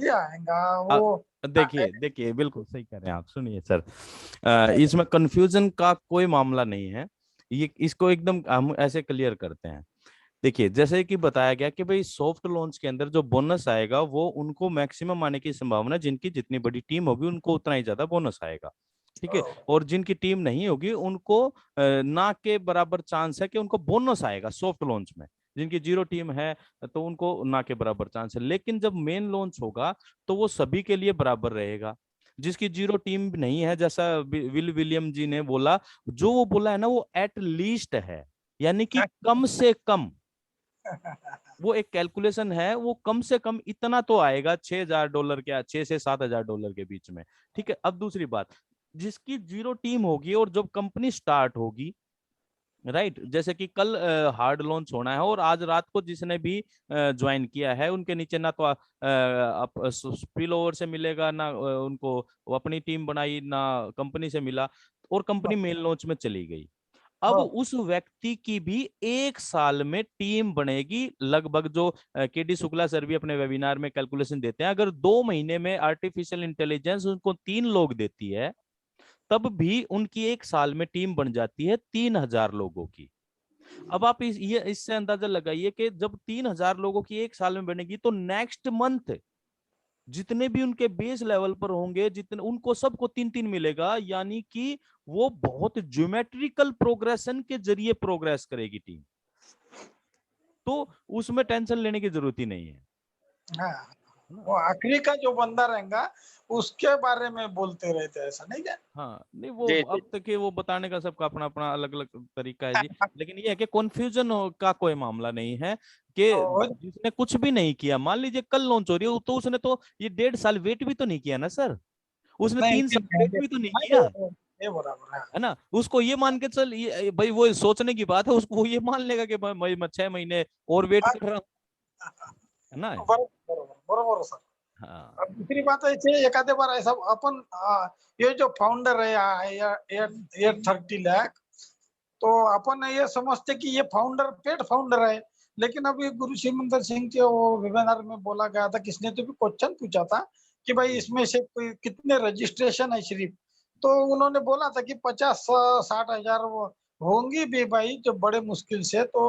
S1: ये आएगा वो।
S3: देखिए बिल्कुल सही कह रहे हैं आप। सुनिए सर, इसमें कंफ्यूजन का कोई मामला नहीं है। ये इसको एकदम हम ऐसे क्लियर करते हैं। देखिए, जैसे कि बताया गया कि भाई सॉफ्ट लॉन्च के अंदर जो बोनस आएगा वो उनको मैक्सिमम आने की संभावना, जिनकी जितनी बड़ी टीम होगी उनको उतना ही ज्यादा बोनस आएगा, ठीक है। और जिनकी टीम नहीं होगी उनको ना के बराबर चांस है कि उनको बोनस आएगा सॉफ्ट लॉन्च में। जिनकी जीरो टीम है तो उनको ना के बराबर चांस है। लेकिन जब मेन लॉन्च होगा तो वो सभी के लिए बराबर रहेगा। जिसकी जीरो टीम नहीं है, जैसा विल विलियम जी ने बोला, जो वो बोला है ना, वो एट लीस्ट है, यानी कि कम से कम। वो एक कैलकुलेशन है, वो कम से कम इतना तो आएगा $6,000 के, 6 से $7,000 के बीच में, ठीक है। अब दूसरी बात, जिसकी जीरो टीम होगी और जब कंपनी स्टार्ट होगी, राइट, जैसे कि कल हार्ड लॉन्च होना है और आज रात को जिसने भी ज्वाइन किया है उनके नीचे ना तो स्पिल ओवर से मिलेगा, ना उनको वो अपनी टीम बनाई, ना कंपनी से मिला, और कंपनी मेन लॉन्च में चली गई। अब उस व्यक्ति की भी 1 साल में टीम बनेगी लगभग, जो केडी शुक्ला सर भी अपने वेबिनार में कैलकुलेशन देते हैं। अगर 2 महीने में आर्टिफिशियल इंटेलिजेंस उनको 3 लोग देती है, तब भी उनकी 1 साल में टीम बन जाती है 3,000 लोगों की। अब आप इससे अंदाजा लगाइए कि जब 3,000 लोगों की 1 साल में बनेगी, तो नेक्स्ट मंथ जितने भी उनके बेस लेवल पर होंगे, जितने उनको सबको 3-3 मिलेगा, यानी कि वो बहुत ज्योमेट्रिकल प्रोग्रेशन के जरिए प्रोग्रेस करेगी टीम। तो उसमें टेंशन लेने की जरूरत ही नहीं है।
S1: हाँ, वो आखिरी का जो बंदा रहेगा उसके बारे में बोलते रहते हैं, ऐसा नहीं क्या?
S3: हाँ, नहीं वो
S6: जी,
S3: अब तक वो बताने का सबका अपना अपना अलग अलग तरीका है जी। लेकिन ये है कि कन्फ्यूजन का कोई मामला नहीं है कि जिसने कुछ भी नहीं किया, मान लीजिए कल लॉन्च हो रही है, तो उसने तो ये 1.5 साल वेट भी तो नहीं किया ना सर, उसने 3 साल वेट भी तो नहीं किया,
S1: ये बराबर है।
S3: है ना। उसको ये मान के चल, ये भाई वो सोचने की बात है, उसको वो ये मान लेगा कि मैं 6 महीने और वेट कर रहा हूँ, है ना।
S1: बरोबर सर।
S3: हाँ,
S1: अब दूसरी बात है, एखादे बार ऐसा अपन ये जो फाउंडर है 830 लाख, तो अपन ये समझते कि ये फाउंडर पेड फाउंडर है। लेकिन अभी गुरु सिमंदर सिंह के वो वेबिनार में बोला गया था, किसने तो भी क्वेश्चन पूछा था कि भाई इसमें से कोई कितने रजिस्ट्रेशन है सिर्फ, तो उन्होंने बोला था कि 50-60 हजार वो होंगी भी भाई, जो बड़े मुश्किल से। तो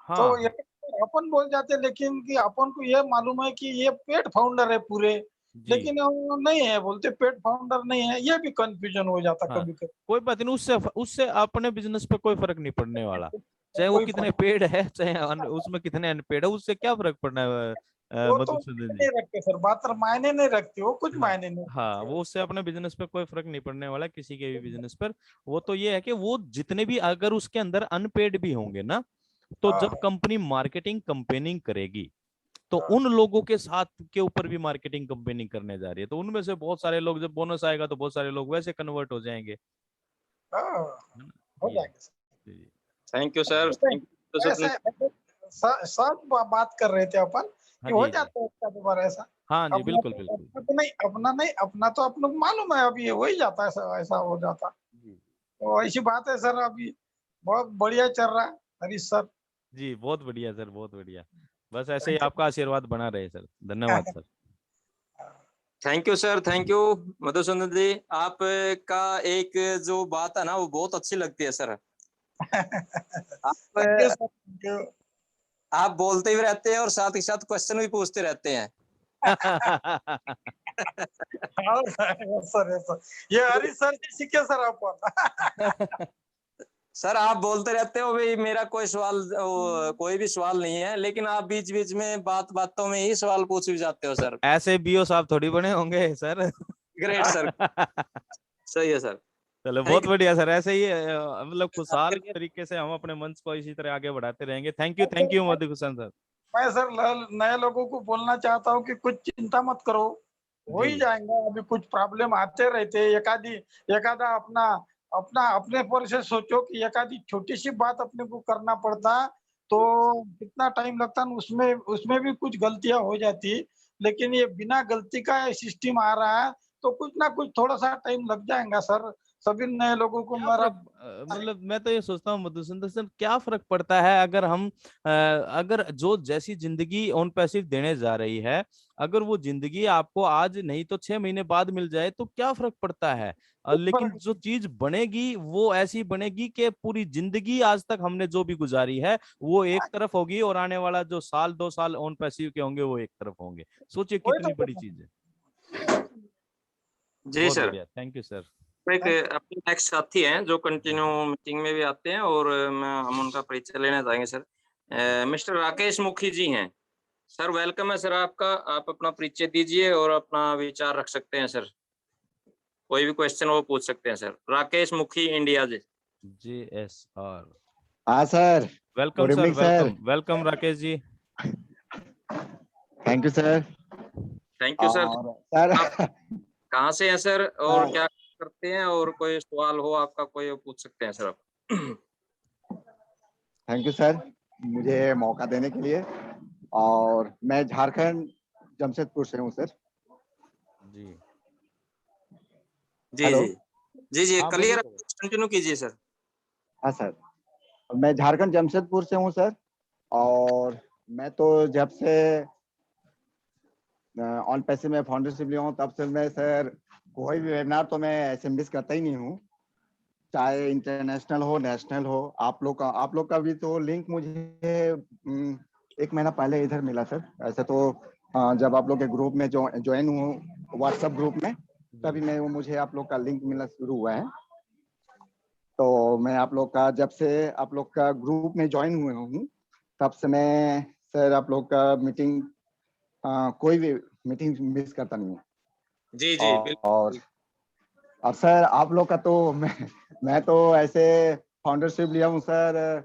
S3: हाँ,
S1: ये अपन बोल जाते, लेकिन कि अपन को ये मालूम है कि ये पेड फाउंडर है पूरे,
S3: जी,
S1: लेकिन वो नहीं है, बोलते पेड फाउंडर नहीं है। ये भी कंफ्यूजन हो जाता
S3: हाँ,
S1: कभी कभी।
S3: कोई बात नहीं, उससे उससे अपने बिजनेस पे कोई फर्क नहीं पड़ने वाला। चाहे वो
S1: कोई
S3: कितने
S1: फर्क
S3: पेड है, चाहे उसमें कितने अनपेड है, उससे क्या फर्क पड़ना है
S1: वो तो
S3: मधुसूदन
S1: मायने
S3: जी।
S1: नहीं रखते सर, बात मायने नहीं रखती, वो कुछ
S3: हाँ,
S1: मायने नहीं
S3: हाँ,
S1: रखते।
S3: वो उससे अपने बिजनेस पे कोई फर्क नहीं पड़ने वाला, किसी के भी बिजनेस पर। वो तो ये है कि वो जितने भी, अगर उसके अंदर अनपेड भी होंगे ना, तो
S1: हाँ,
S3: जब कंपनी मार्केटिंग कंपेनिंग करेगी, तो
S1: हाँ,
S3: उन लोगों के साथ के ऊपर भी मार्केटिंग कंपेनिंग करने जा रही है, तो उनमें से बहुत सारे लोग, जब बोनस आएगा तो बहुत सारे लोग वैसे कन्वर्ट हो जाएंगे,
S1: हाँ,
S3: है ना।
S1: हो
S3: ये
S1: जाएंगे sir.
S3: Ji,
S6: thank you sir,
S1: ठीक है।
S6: थैंक यू
S1: ऐसा सब बात कर रहे थे अपन
S3: हाँ
S1: कि हो
S3: जी, जी,
S1: जाता है इसका दोबारा ऐसा।
S3: हाँ जी,
S1: अपना
S3: बिल्कुल
S1: तो
S3: बिल्कुल।
S1: अपना तो अपने को मालूम है, अभी ये हो ही जाता है, ऐसा ऐसा हो जाता।
S3: जी,
S1: तो ऐसी बात है सर, अभी बहुत बढ़िया चल रहा है हरीश सर।
S3: जी, बहुत बढ़िया सर, बहुत बढ़िया। बस ऐसे ही
S1: थैंक
S3: आपका आशीर्वाद बना रहे सर। धन्यवाद sir.
S6: Thank you sir, thank you Madhusudan ji. आप का एक जो बात है ना, वो बहुत अच्छी लगती है सर।
S1: थैंक यू
S6: आप
S1: सर, थैंक यू।
S6: आप बोलते भी रहते हैं और साथ ही साथ क्वेश्चन भी पूछते रहते हैं।
S1: हाँ सर, सर ये हरीश सर से सीखे सर अपन।
S6: सर आप बोलते रहते हो भाई, मेरा कोई भी सवाल नहीं है, लेकिन आप बीच बीच में बातों में ही सवाल पूछ भी जाते हो सर।
S3: ऐसे बीओ साहब थोड़ी बने होंगे सर।
S6: ग्रेट सर, सही है सर।
S3: चलो,
S6: थैंक
S3: बहुत
S6: यू।
S3: बढ़िया सर। ऐसे ही मतलब
S6: बात
S3: खुशहाल
S6: करके
S3: तरीके से हम अपने मंच को इसी तरह आगे बढ़ाते रहेंगे। Thank you Madhusudan sir.
S1: मैं सर नए लोगों को बोलना चाहता हूँ कि कुछ चिंता मत करो, हो
S3: जी,
S1: ही जाएगा। अभी कुछ प्रॉब्लम आते रहते हैं, एकादा अपना अपना अपने पर से सोचो कि एकादी छोटी सी बात अपने को करना पड़ता तो कितना टाइम लगता है, उसमें उसमें भी कुछ गलतियां हो जाती है, लेकिन ये बिना गलती का सिस्टम आ रहा है, तो कुछ ना कुछ थोड़ा सा टाइम लग जाएगा सर। सभी नए लोगों को
S3: क्या
S1: मेरा
S3: मतलब मैं तो ये सोचता हूँ मधुसूदन सर, क्या फर्क पड़ता है अगर हम अगर जो जैसी जिंदगी ऑन पैसिव देने जा रही है, अगर वो जिंदगी आपको आज नहीं तो 6 महीने बाद मिल जाए तो क्या फर्क पड़ता है। लेकिन जो चीज बनेगी वो ऐसी बनेगी कि पूरी जिंदगी आज तक हमने जो भी गुजारी है वो एक तरफ होगी, और आने वाला जो साल 2 साल ऑन पैसिव के होंगे वो एक तरफ होंगे। सोचिए
S1: वही
S3: कितनी
S1: तो
S3: बड़ी चीज है।
S2: जी
S3: बहुत
S2: सर।
S3: बढ़िया, थैंक यू सर।
S2: एक अपने नेक्स्ट साथी हैं जो कंटिन्यू मीटिंग में भी आते हैं, और हम उनका परिचय लेना चाहेंगे सर। मिस्टर राकेश मुखी जी हैं सर, वेलकम है सर आपका। आप अपना परिचय दीजिए और अपना विचार रख सकते हैं सर। कोई भी क्वेश्चन वो पूछ सकते हैं सर। राकेश मुखी, इंडिया जी।
S3: JSR।
S7: हाँ sir,
S3: welcome
S7: good
S3: sir,
S7: evening sir.
S3: Welcome welcome Rakesh ji.
S7: Thank you sir.
S2: Thank you sir.
S7: और सर
S2: आप कहाँ से हैं सर, और क्या करते हैं, और कोई सवाल हो आपका कोई, वो पूछ सकते हैं सर आप।
S7: थैंक यू सर मुझे मौका देने के लिए। और मैं झारखंड जमशेदपुर से हूँ सर।
S3: जी
S2: जी
S7: हेलो।
S2: जी जी,
S3: हाँ
S2: क्लियर,
S3: बोलिए।
S2: कंटिन्यू कीजिए सर।
S7: हाँ सर, मैं झारखंड जमशेदपुर से हूँ सर। और मैं तो जब से ऑन पैसे में फाउंडरशिप लिया हूँ तब से मैं सर कोई भी वेबिनार तो मैं ऐसे मिस करता ही नहीं हूँ, चाहे इंटरनेशनल हो नेशनल हो। आप लोग का भी तो लिंक मुझे 1 महीना पहले इधर मिला सर। ऐसे तो जब आप लोग के ग्रुप में ज्वाइन हूँ व्हाट्सएप ग्रुप में, तभी मैं मुझे आप लोग का लिंक मिलना शुरू हुआ है। तो मैं आप लोग का जब से आप लोग का ग्रुप में ज्वाइन हुए हूँ तब से मैं सर आप लोग का मीटिंग कोई भी मीटिंग मिस करता नहीं हूँ।
S2: जी जी बिल्कुल।
S7: और सर आप लोग का तो मैं तो ऐसे फाउंडरशिप लिया हूँ सर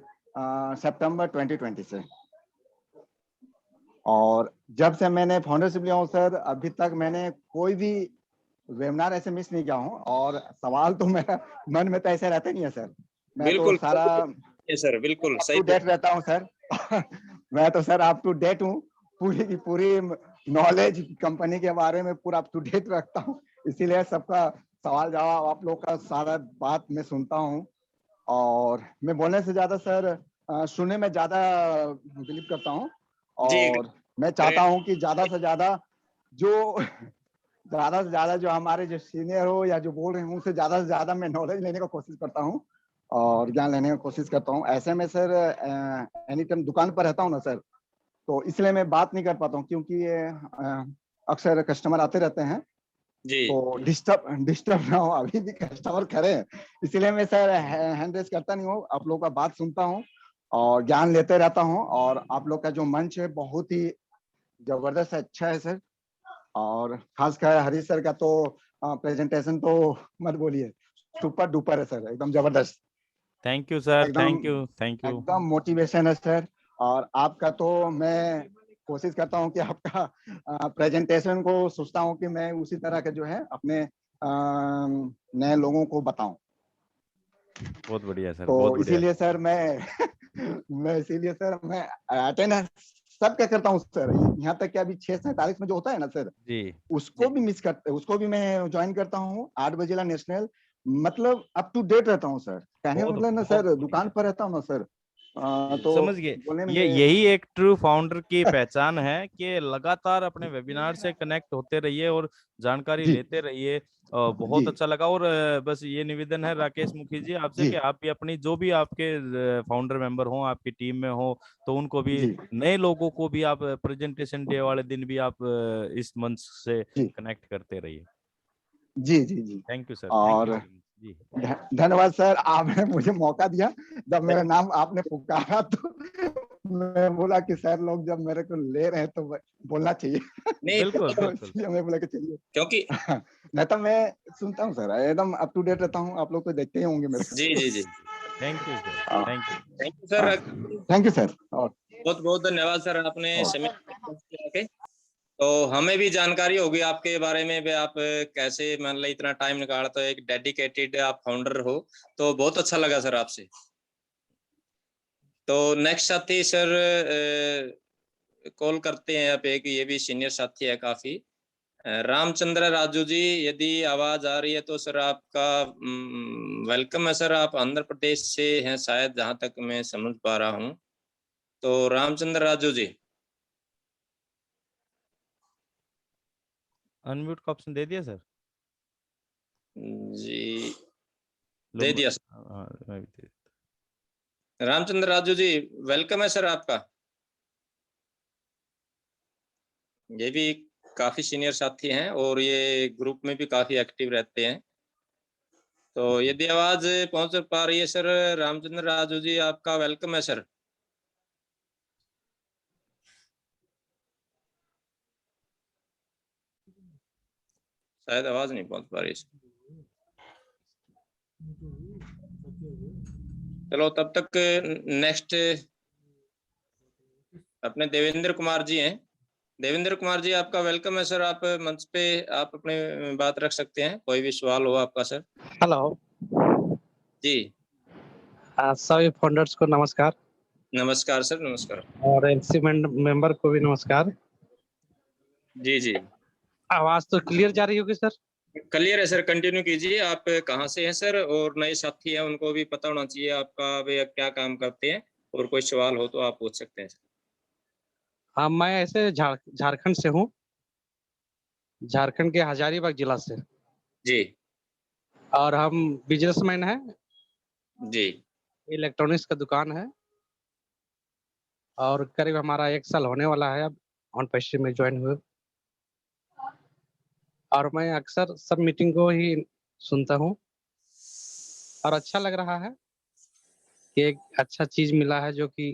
S7: सितंबर 2020 से। और जब से मैंने फाउंडरशिप लिया हूँ सर अभी तक मैंने कोई भी वेबिनार ऐसे मिस नहीं किया हूँ। और सवाल तो मेरा मन में तो ऐसे रहते नहीं है सर, मैं तो
S2: बिल्कुल
S7: सारा
S2: सर, बिल्कुल
S7: अप
S2: सही।
S7: टू डेट रहता हूँ सर। मैं तो सर अप टू डेट हूँ, पूरी की पूरी नॉलेज कंपनी के बारे में पूरा अप टू डेट रखता हूँ। इसीलिए सबका सवाल जवाब आप लोग का सारा बात मैं सुनता हूँ। और मैं बोलने से ज्यादा सर सुनने में ज्यादा बिलीव करता हूँ।
S2: जी
S7: और मैं चाहता हूँ कि ज्यादा से ज्यादा जो हमारे जो सीनियर हो या जो बोल रहे हैं उनसे ज्यादा मैं नॉलेज लेने का कोशिश करता हूँ और ज्ञान लेने की कोशिश करता हूँ। ऐसे में सर एनी टाइम दुकान पर रहता हूँ ना सर, तो इसलिए मैं बात नहीं कर पाता हूँ क्योंकि अक्सर कस्टमर आते रहते हैं
S2: जी
S7: तो डिस्टर्ब ना हो। अभी भी कस्टमर खड़े हैं, इसलिए मैं सर हैंड रेस करता नहीं हूँ, आप लोग का बात सुनता हूँ और ज्ञान लेते रहता हूँ। और आप लोग का जो मंच है बहुत ही जबरदस्त अच्छा है सर। और खासकर हरीश सर का तो प्रेजेंटेशन तो मत बोलिए, सुपर डुपर है सर, एकदम जबरदस्त,
S3: थैंक यू सर,
S7: एकदम
S3: थैंक यू थैंक यू।
S7: एकदम मोटिवेशन है सर। और आपका तो मैं कोशिश करता हूँ कि आपका प्रेजेंटेशन को सोचता हूँ कि मैं उसी तरह के जो है अपने नए लोगों को बताऊं।
S3: बहुत बढ़िया सर, बहुत
S7: तो
S3: बढ़िया।
S7: इसीलिए सर मैं इसीलिए सर मैं अटेंड सब क्या करता हूँ सर। यहाँ तक कि अभी 6:47 में जो होता है ना सर,
S3: जी
S7: उसको भी मिस करते, उसको भी मैं ज्वाइन करता हूँ 8 बजे ला नेशनल। मतलब अप टू डेट रहता हूँ सर, कहने
S3: बहुत
S7: मतलब ना
S3: बहुत
S7: सर
S3: बढ़िया।
S7: दुकान पर रहता हूँ ना सर।
S3: जी,
S7: तो
S3: समझ गए।
S7: बोलने में
S3: ये यही एक ट्रू फाउंडर की पहचान है कि लगातार अपने वेबिनार से कनेक्ट होते रहिए और जानकारी
S7: जी
S3: लेते रहिए। बहुत
S7: जी
S3: अच्छा लगा। और बस ये निवेदन है राकेश मुखी जी आपसे कि
S7: जी
S3: आप भी अपनी जो भी आपके फाउंडर मेंबर हो, आपकी टीम में हो, तो उनको भी,
S7: जी
S3: नए लोगों को भी आप प्रेजेंटेशन डे वाले दिन भी आप इस मंच से
S7: जी
S3: कनेक्ट करते रहिए।
S7: जी जी जी।
S3: Thank you sir, thank you
S7: और
S3: वेरी मच जी।
S7: धन्यवाद सर, आपने मुझे मौका दिया। जब मेरा नाम आपने पुकारा तो मैं बोला कि सर लोग जब मेरे को ले रहे हैं तो बोलना चाहिए।
S2: नहीं,
S3: बिल्कुल
S7: तो
S3: बिल्कुल।
S7: इसलिए मैं बोला कि चलिए।
S2: क्योंकि
S7: नहीं तो मैं सुनता हूँ सर, एकदम अप टू डेट रहता हूँ, आप लोग तो देखते ही होंगे मेरे
S2: जी जी जी,
S3: thank you sir, thank you.
S2: Thank you sir.
S7: Thank you sir. और
S2: बहुत बहुत धन्यवाद सर, आपने सेमिनार के। तो हमें भी जानकारी होगी आपके बारे में भी, आप कैसे मतलब इतना टाइम निकालते हो, एक डेडिकेटेड आप फाउंडर हो, तो बहुत अच्छा लगा सर आपसे। तो नेक्स्ट साथी सर कॉल करते हैं आप, एक ये भी सीनियर साथी है काफी, रामचंद्र राजू जी, यदि आवाज आ रही है तो सर आपका वेलकम है सर। आप आंध्र प्रदेश से हैं शायद, जहां तक मैं समझ पा रहा हूं। तो रामचंद्र राजू जी,
S3: अनम्यूट का ऑप्शन दे दिया सर?
S2: जी
S3: लो,
S2: दे दिया सर।
S3: हाँ, मैं भी दे
S2: रामचंद्र राजू जी वेलकम है सर आपका। ये भी काफी सीनियर साथी हैं और ये ग्रुप में भी काफी एक्टिव रहते हैं। तो यदि आवाज पहुंच पा रही है सर, रामचंद्र राजू जी आपका वेलकम है सर। शायद आवाज नहीं पहुंच पा रही है। चलो तब तक नेक्स्ट अपने देवेंद्र कुमार जी हैं। देवेंद्र कुमार जी आपका वेलकम है सर। आप मंच पे आप अपने बात रख सकते हैं, कोई भी सवाल हो आपका सर।
S8: हेलो
S2: जी
S8: सभी फाउंडर्स को नमस्कार
S2: नमस्कार सर। नमस्कार।
S8: और एमसी मेंबर को भी नमस्कार।
S2: जी जी
S8: आवाज तो क्लियर जा रही होगी सर?
S2: क्लियर है सर, कंटिन्यू कीजिए। आप कहाँ से हैं सर, और नए साथी हैं उनको भी पता होना चाहिए आपका वे क्या काम करते हैं, और कोई सवाल हो तो आप पूछ सकते हैं सर।
S8: हाँ, मैं ऐसे झारखंड से हूँ, झारखंड के हजारीबाग जिला से,
S2: जी
S8: और हम बिजनेसमैन हैं।
S2: जी
S8: इलेक्ट्रॉनिक्स का दुकान है और करीब हमारा 1 साल होने वाला है अब ऑन पैसे में ज्वाइन हुए। और मैं अक्सर सब मीटिंग को ही सुनता हूँ और अच्छा लग रहा है कि एक अच्छा चीज मिला है जो कि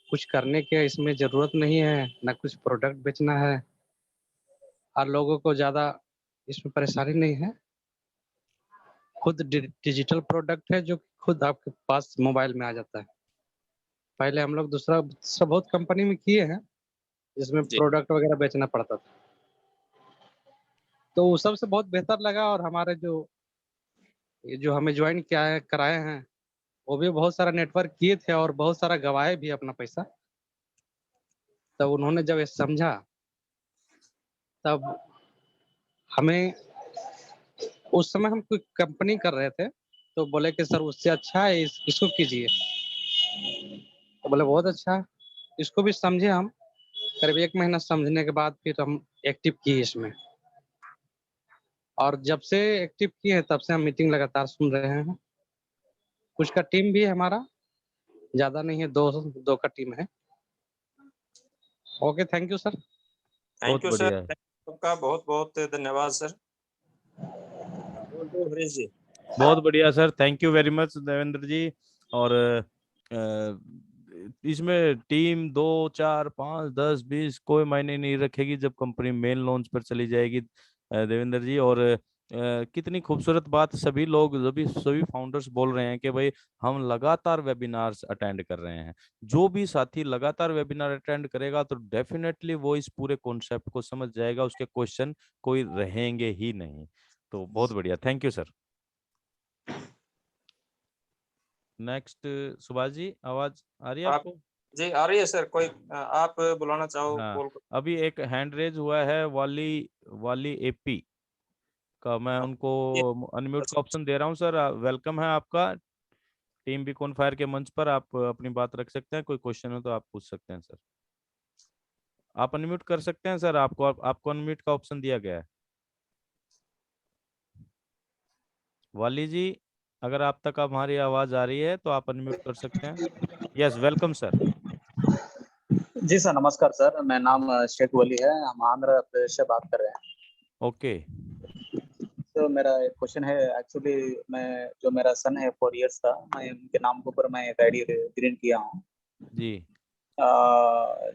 S8: कुछ करने के इसमें जरूरत नहीं है, ना कुछ प्रोडक्ट बेचना है, और लोगों को ज्यादा इसमें परेशानी नहीं है। खुद डिजिटल प्रोडक्ट है जो खुद आपके पास मोबाइल में आ जाता है। पहले हम लोग दूसरा दूसरा बहुत कंपनी में किए हैं जिसमें
S2: जी
S8: प्रोडक्ट वगैरह बेचना पड़ता था, तो उस सबसे बहुत बेहतर लगा। और हमारे जो ये जो हमें ज्वाइन किया है कराए हैं वो भी बहुत सारा नेटवर्क किए थे और बहुत सारा गवाए भी अपना पैसा। तब उन्होंने जब ये समझा तब हमें, उस समय हम कोई कंपनी कर रहे थे तो बोले कि सर उससे अच्छा है इसको कीजिए, तो बोले बहुत अच्छा है, इसको भी समझे हम। करीब 1 महीना समझने के बाद फिर हम एक्टिव किए इसमें, और जब से एक्टिव किए हैं तब से हम मीटिंग लगातार सुन रहे हैं। कुछ का टीम भी है हमारा, ज्यादा नहीं है, दो का टीम है। Okay, thank you sir.
S2: Thank
S3: बहुत
S2: यू सर।
S3: बढ़िया।
S2: आपका बहुत बहुत धन्यवाद सर। बोल हरीश जी।
S3: बहुत बढ़िया sir, thank you very much Devendra ji. और इसमें टीम 2 4 5 10 20 कोई मायने नहीं रखेगी जब कंपनी मेन लॉन्च पर चली जाएगी देवेंद्र जी। और कितनी खूबसूरत बात, सभी लोग सभी फाउंडर्स बोल रहे हैं कि भाई हम लगातार वेबिनार्स अटेंड कर रहे हैं। जो भी साथी लगातार वेबिनार अटेंड करेगा तो डेफिनेटली वो इस पूरे कॉन्सेप्ट को समझ जाएगा, उसके क्वेश्चन कोई रहेंगे ही नहीं। तो बहुत बढ़िया, thank you sir. Next Subhash ji, आवाज आ रही है
S2: आप
S3: आपको?
S2: जी आ रही है सर। कोई आप बुलाना चाहो
S3: हाँ,
S2: कॉल।
S3: अभी एक हैंड रेज हुआ है वाली वाली एपी का, मैं उनको अनम्यूट का ऑप्शन दे रहा हूँ सर। वेलकम है आपका टीम बीकॉन फायर के मंच पर। आप अपनी बात रख सकते हैं, कोई क्वेश्चन हो तो आप पूछ सकते हैं सर। आप अनम्यूट कर सकते हैं सर, आपको अनम्यूट का ऑप्शन दिया गया है। वाली जी, अगर आप तक हमारी आवाज आ रही है तो आप अनम्यूट कर सकते हैं। Yes, welcome sir.
S9: जी सर, नमस्कार सर। मेरा नाम शेख वली है, हम आंध्र प्रदेश से बात कर रहे हैं।
S3: ओके।
S9: तो मेरा एक क्वेश्चन है, एक्चुअली मैं, जो मेरा सन है 4 इयर्स का, मैं उनके नाम के ऊपर मैं एक आईडी ग्रीन किया हूँ।
S3: जी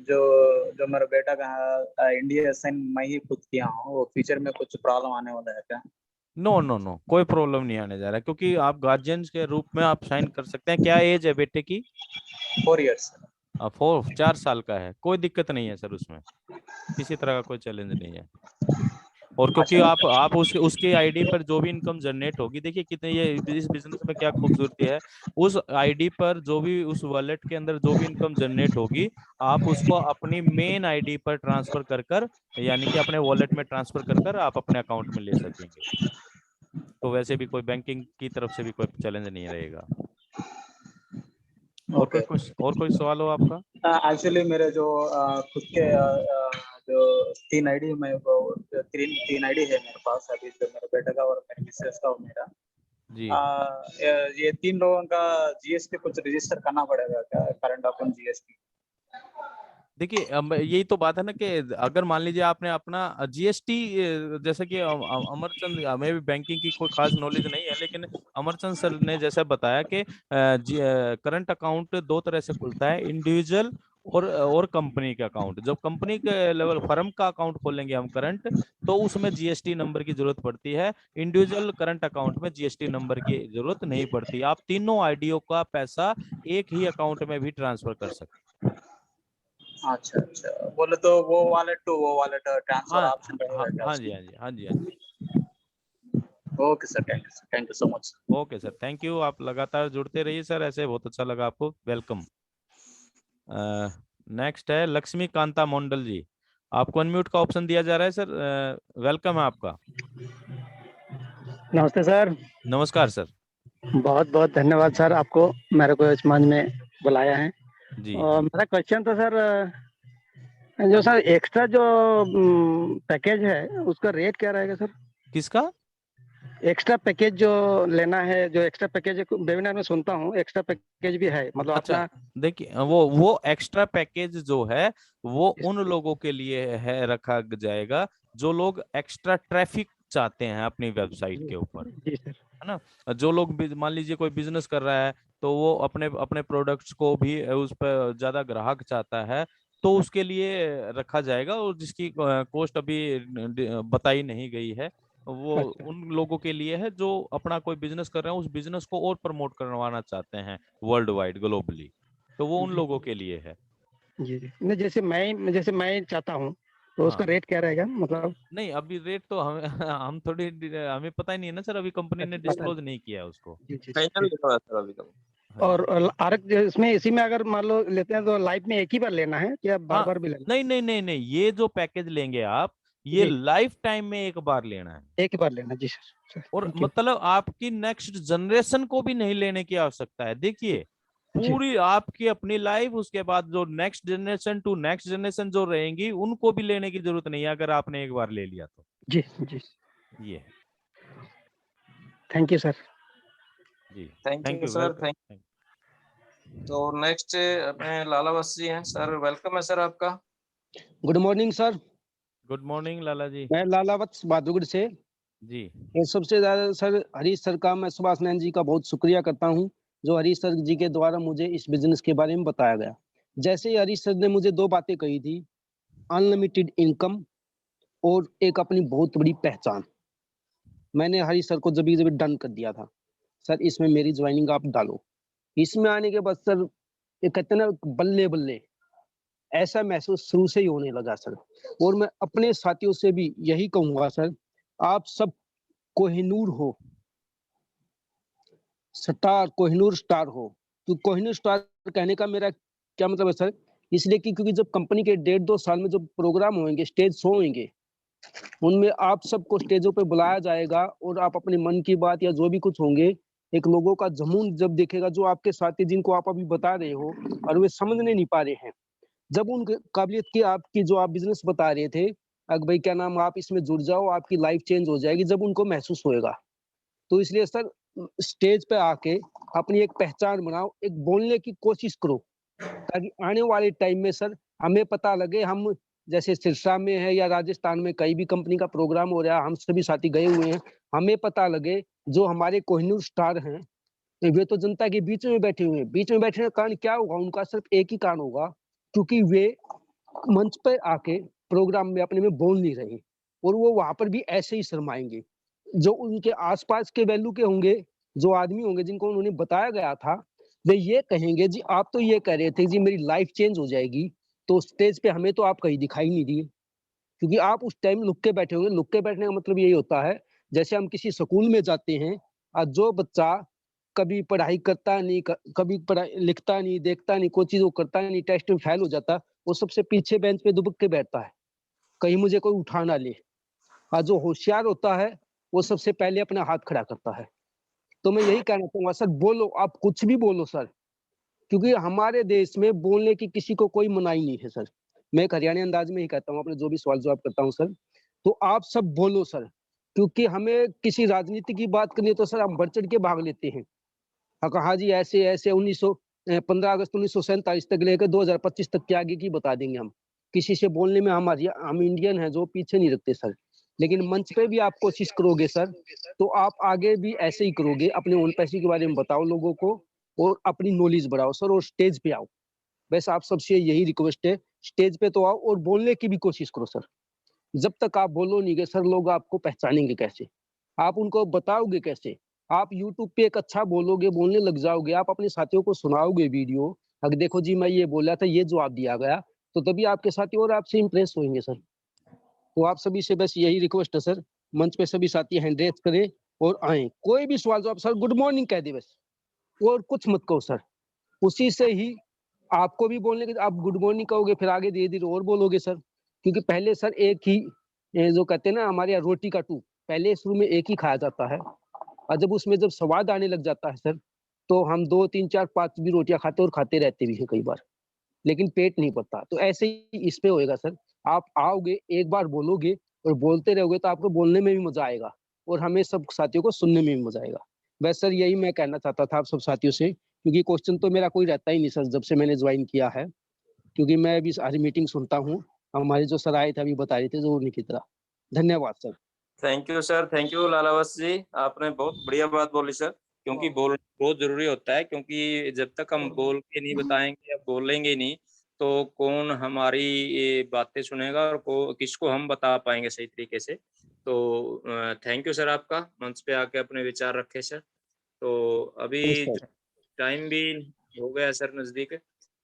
S9: जो जो मेरा बेटा का इंडिया साइन मैं ही खुद किया हूँ, वो फ्यूचर में कुछ प्रॉब्लम आने वाला है क्या?
S3: नो नो नो, कोई प्रॉब्लम नहीं आने जा रहा है, क्योंकि आप गार्जियंस के रूप में आप साइन कर सकते हैं। क्या एज है बेटे की?
S9: 4 इयर्स।
S3: 4 साल का है, कोई दिक्कत नहीं है सर, उसमें किसी तरह का कोई चैलेंज नहीं है। और क्योंकि
S9: अच्छा।
S3: आप उसके आईडी पर जो भी इनकम जनरेट होगी, देखिए कितने ये इस बिजनेस में क्या खूबसूरती है, उस आईडी पर जो भी उस वॉलेट के अंदर जो भी इनकम जनरेट होगी, आप उसको अपनी मेन आईडी पर ट्रांसफर कर कर, यानी कि अपने वॉलेट में ट्रांसफर कर कर आप अपने अकाउंट में ले सकेंगे। तो वैसे भी कोई बैंकिंग की तरफ से भी कोई चैलेंज नहीं रहेगा।
S9: ओके।
S3: और कोई सवाल हो आपका?
S9: एक्चुअली मेरे जो खुद के जो 3 आईडी में वो 3 आईडी है मेरे पास अभी, जो मेरे बेटे का और मेरे मिसेस का और मेरा।
S3: जी
S9: ये 3 लोगों का जीएसटी कुछ रजिस्टर करना पड़ेगा क्या, करंट अकाउंट जीएसटी?
S3: देखिए, यही तो बात है ना कि अगर मान लीजिए आपने अपना जीएसटी, जैसे कि अमरचंद, हमें भी बैंकिंग की कोई खास नॉलेज नहीं है, लेकिन अमरचंद सर ने जैसे बताया कि करंट अकाउंट दो तरह से खुलता है, इंडिविजुअल और कंपनी का अकाउंट। जब कंपनी के लेवल फर्म का अकाउंट खोलेंगे हम करंट, तो उसमें जीएसटी नंबर की जरूरत पड़ती है। इंडिविजुअल करंट अकाउंट में जीएसटी नंबर की जरूरत नहीं पड़ती। आप तीनों आईडियो का पैसा एक ही अकाउंट में भी ट्रांसफर कर सकते हैं।
S9: अच्छा अच्छा, बोले तो वो वालेट टू वो वालेट ट्रांसफर
S3: हाँ
S9: ऑप्शन रहेगा क्या
S3: हाँ जी,
S9: उसमें?
S3: हाँ जी, हाँ जी, हाँ जी।
S9: Okay sir, thank you so much.
S3: Okay sir, thank you. आप लगातार जुड़ते रहिए सर, ऐसे बहुत अच्छा लगा आपको। वेलकम। नेक्स्ट है लक्ष्मी कांता मंडल जी, आपको अनम्यूट का ऑप्शन दिया जा रहा है सर। वेलकम है आपका।
S10: नमस्ते सर।
S3: नमस्कार सर।
S10: बहुत बहुत धन्यवाद सर, आपको मेरे को इस मंच में बुलाया है।
S3: जी
S10: और मेरा क्वेश्चन तो सर, जो सर एक्स्ट्रा जो पैकेज है उसका रेट क्या रहेगा सर?
S3: किसका?
S10: एक्स्ट्रा पैकेज जो लेना है, जो एक्स्ट्रा पैकेज वेबिनार में सुनता हूँ, एक्स्ट्रा पैकेज भी है मतलब
S3: अच्छा,
S10: अपना।
S3: देखिए वो एक्स्ट्रा पैकेज जो है वो उन लोगों के लिए है, रखा जाएगा जो लोग एक्स्ट्रा ट्रैफिक चाहते हैं अपनी वेबसाइट के ऊपर,
S10: जी सर।
S3: है ना। जो लोग मान लीजिए कोई बिजनेस कर रहा है, तो वो अपने अपने प्रोडक्ट्स को भी उस पर ज्यादा ग्राहक चाहता है, तो उसके लिए रखा जाएगा। और जिसकी कॉस्ट अभी बताई नहीं गई है, वो
S10: अच्छा
S3: उन लोगों के लिए है जो अपना कोई बिजनेस कर रहे हैं, उस बिजनेस को और प्रमोट करवाना चाहते हैं वर्ल्ड वाइड, ग्लोबली, तो वो उन
S10: जी
S3: लोगों के लिए है।
S10: जी जी। नहीं, जैसे मैं चाहता हूँ तो उसका
S3: हाँ,
S10: रेट क्या रहेगा मतलब?
S3: नहीं अभी रेट तो हम हम थोड़ी हमें पता ही नहीं है ना सर, अभी कंपनी ने
S10: अच्छा, पता
S3: डिस्क्लोज
S10: नहीं।
S3: नहीं किया है उसको।
S10: जी जी
S2: फाइनल
S10: जी।
S2: लिखा हुआ है सर अभी तक।
S3: हाँ
S10: और
S3: जी।
S10: इसमें इसी में अगर मान लो लेते हैं तो लाइफ में एक ही बार लेना है या बार
S3: हाँ,
S10: बार भी लेना
S3: नहीं नहीं नहीं नहीं, ये जो पैकेज लेंगे आप,
S10: है?
S3: ये
S10: जी,
S3: लाइफ टाइम में एक बार लेना है।
S10: एक ही बार लेना। जी सर,
S3: और
S10: थैंक यू।
S3: मतलब आपकी नेक्स्ट जनरेशन को भी नहीं लेने की आवश्यकता है। देखिए,
S10: जी
S3: पूरी आपकी अपनी लाइफ, उसके बाद जो next generation to next generation जो रहेंगी, उनको भी लेने की जरूरत नहीं है अगर आपने एक बार ले लिया तो।
S10: जी जी।
S3: ये है।
S10: Thank you sir.
S3: Ji,
S2: thank
S3: thank
S2: you
S3: you,
S2: sir,
S3: welcome.
S2: Thank. तो नेक्स्ट अपने लाला बस जी हैं सर, वेलकम है सर आपका।
S10: Good morning sir.
S3: Good morning Lala ji.
S10: मैं लालावत बहादुरगढ़ से।
S3: जी
S10: ये सबसे ज्यादा सर हरीश सर का, मैं सुभाष नयन जी का बहुत शुक्रिया करता हूँ, जो हरीश सर जी के द्वारा मुझे इस बिजनेस के बारे में बताया गया। जैसे ही हरीश सर ने मुझे दो बातें कही थी, अनलिमिटेड इनकम और एक अपनी बहुत बड़ी पहचान, मैंने हरीश सर को जब डन कर दिया था, सर इसमें मेरी ज्वाइनिंग आप डालो। इसमें आने के बाद सर, ये कहते हैं ना, बल्ले बल्ले ऐसा महसूस शुरू से ही होने लगा सर। और मैं अपने साथियों से भी यही कहूंगा सर, आप सब कोहिनूर हो, स्टार, कोहिनूर स्टार हो। तो कोहिनूर स्टार कहने का मेरा क्या मतलब है सर? इसलिए कि क्योंकि जब कंपनी के 1.5-2 साल में जो प्रोग्राम होंगे, स्टेज शो होंगे, उनमें आप सबको स्टेजों पे बुलाया जाएगा और आप अपने मन की बात या जो भी कुछ होंगे, एक लोगों का जमून जब देखेगा, जो आपके साथी जिनको आप अभी बता रहे हो और वे समझने नहीं पा रहे हैं, जब उन काबिलियत की, आपकी जो आप बिजनेस बता रहे थे, अगर भाई क्या नाम, आप इसमें जुड़ जाओ, आपकी लाइफ चेंज हो जाएगी, जब उनको महसूस होएगा। तो इसलिए सर, स्टेज पे आके अपनी एक पहचान बनाओ, एक बोलने की कोशिश करो, ताकि आने वाले टाइम में सर हमें पता लगे। हम जैसे सिरसा में है या राजस्थान में कहीं भी कंपनी का प्रोग्राम हो रहा है, हम सभी साथी गए हुए हैं, हमें पता लगे जो हमारे कोहिनूर स्टार हैं, वे तो जनता के बीच में बैठे हुए हैं। बीच में बैठने का कारण क्या होगा? उनका सिर्फ एक ही कारण होगा, क्योंकि वे मंच पर आके प्रोग्राम में अपने में बोल नहीं रहे, और वो वहां पर भी ऐसे ही शर्माएंगे। जो उनके आसपास के वैल्यू के होंगे, जो आदमी होंगे जिनको उन्होंने बताया गया था, वे ये कहेंगे, जी आप तो ये कह रहे थे जी मेरी लाइफ चेंज हो जाएगी, तो स्टेज पे हमें तो आप कहीं दिखाई नहीं दिए। क्योंकि आप उस टाइम लुक के बैठे होंगे। लुक के बैठने का मतलब यही होता है, जैसे हम किसी स्कूल में जाते हैं और जो बच्चा कभी पढ़ाई करता नहीं, कभी पढ़ाई लिखता नहीं, देखता नहीं, कोई चीज वो करता नहीं, टेस्ट में फेल हो जाता, वो सबसे पीछे बेंच पे दुबक के बैठता है, कहीं मुझे कोई उठा ना ले। और जो होशियार होता है वो सबसे पहले अपना हाथ खड़ा करता है। तो मैं यही कहना चाहूंगा सर, बोलो, आप कुछ भी बोलो सर, क्योंकि हमारे देश में बोलने की किसी को कोई मनाही नहीं है सर। मैं एक हरियाणा अंदाज में ही कहता हूँ, अपने जो भी सवाल जवाब करता हूँ सर, तो आप सब बोलो सर, क्योंकि हमें किसी राजनीति की बात करनी है तो सर हम बढ़ चढ़ के भाग लेते हैं। हाँ कहा जी ऐसे ऐसे 15 अगस्त 1947 तक लेकर 2025 तक के आगे की बता देंगे हम। किसी से बोलने में हम इंडियन हैं जो पीछे नहीं रखते सर। लेकिन मंच पे भी आप कोशिश करोगे सर, तो आप आगे भी ऐसे ही करोगे। अपने ओन पैसे के बारे में बताओ लोगों को और अपनी नॉलेज बढ़ाओ सर, और स्टेज पे आओ। बस आप सबसे यही रिक्वेस्ट है, स्टेज पे तो आओ और बोलने की भी कोशिश करो सर। जब तक आप बोलो नहीं गए सर, लोग आपको पहचानेंगे कैसे, आप उनको बताओगे कैसे? आप यूट्यूब पे एक अच्छा बोलोगे, बोलने लग जाओगे, आप अपने साथियों को सुनाओगे वीडियो, अगर देखो जी मैं ये बोला था, ये जवाब दिया गया, तो तभी आपके साथी और आपसे इंप्रेस होंगे सर। तो आप सभी से बस यही रिक्वेस्ट है सर, मंच पे सभी साथी हैंड रेज करें और आए। कोई भी सवाल जवाब सर, गुड मॉर्निंग कह दे बस, और कुछ मत कहो सर। उसी से ही आपको भी बोलने के, आप गुड मॉर्निंग कहोगे, फिर आगे धीरे धीरे और बोलोगे सर। क्योंकि पहले सर एक ही, जो कहते हैं ना हमारे यहाँ रोटी का टू, पहले शुरू में एक ही खाया जाता है, और जब उसमें जब स्वाद आने लग जाता है सर, तो हम 2 3 4 5 भी रोटियां खाते और खाते रहते भी हैं कई बार, लेकिन पेट नहीं भरता। तो ऐसे ही इस पे होएगा सर, आप आओगे, एक बार बोलोगे और बोलते रहोगे, तो आपको बोलने में भी मजा आएगा और हमें सब साथियों को सुनने में भी मजा आएगा। बस सर यही मैं कहना चाहता था आप सब साथियों से, क्योंकि क्वेश्चन तो मेरा कोई रहता ही नहीं सर जब से मैंने ज्वाइन किया है, क्योंकि मैं भी सारी मीटिंग सुनता हूँ। हमारे जो सर आए थे अभी बता रहे थे जो उन्हीं की तरह। धन्यवाद sir.
S2: Thank you sir, thank you Lalawas ji, आपने बहुत बढ़िया बात बोली सर। क्योंकि बोल बहुत जरूरी होता है, क्योंकि जब तक हम बोल के नहीं बताएंगे या बोलेंगे ही नहीं, तो कौन हमारी ये बातें सुनेगा और किसको हम बता पाएंगे सही तरीके से। तो थैंक यू सर, आपका मंच पे आके अपने विचार रखे सर। तो अभी टाइम भी हो गया सर नजदीक,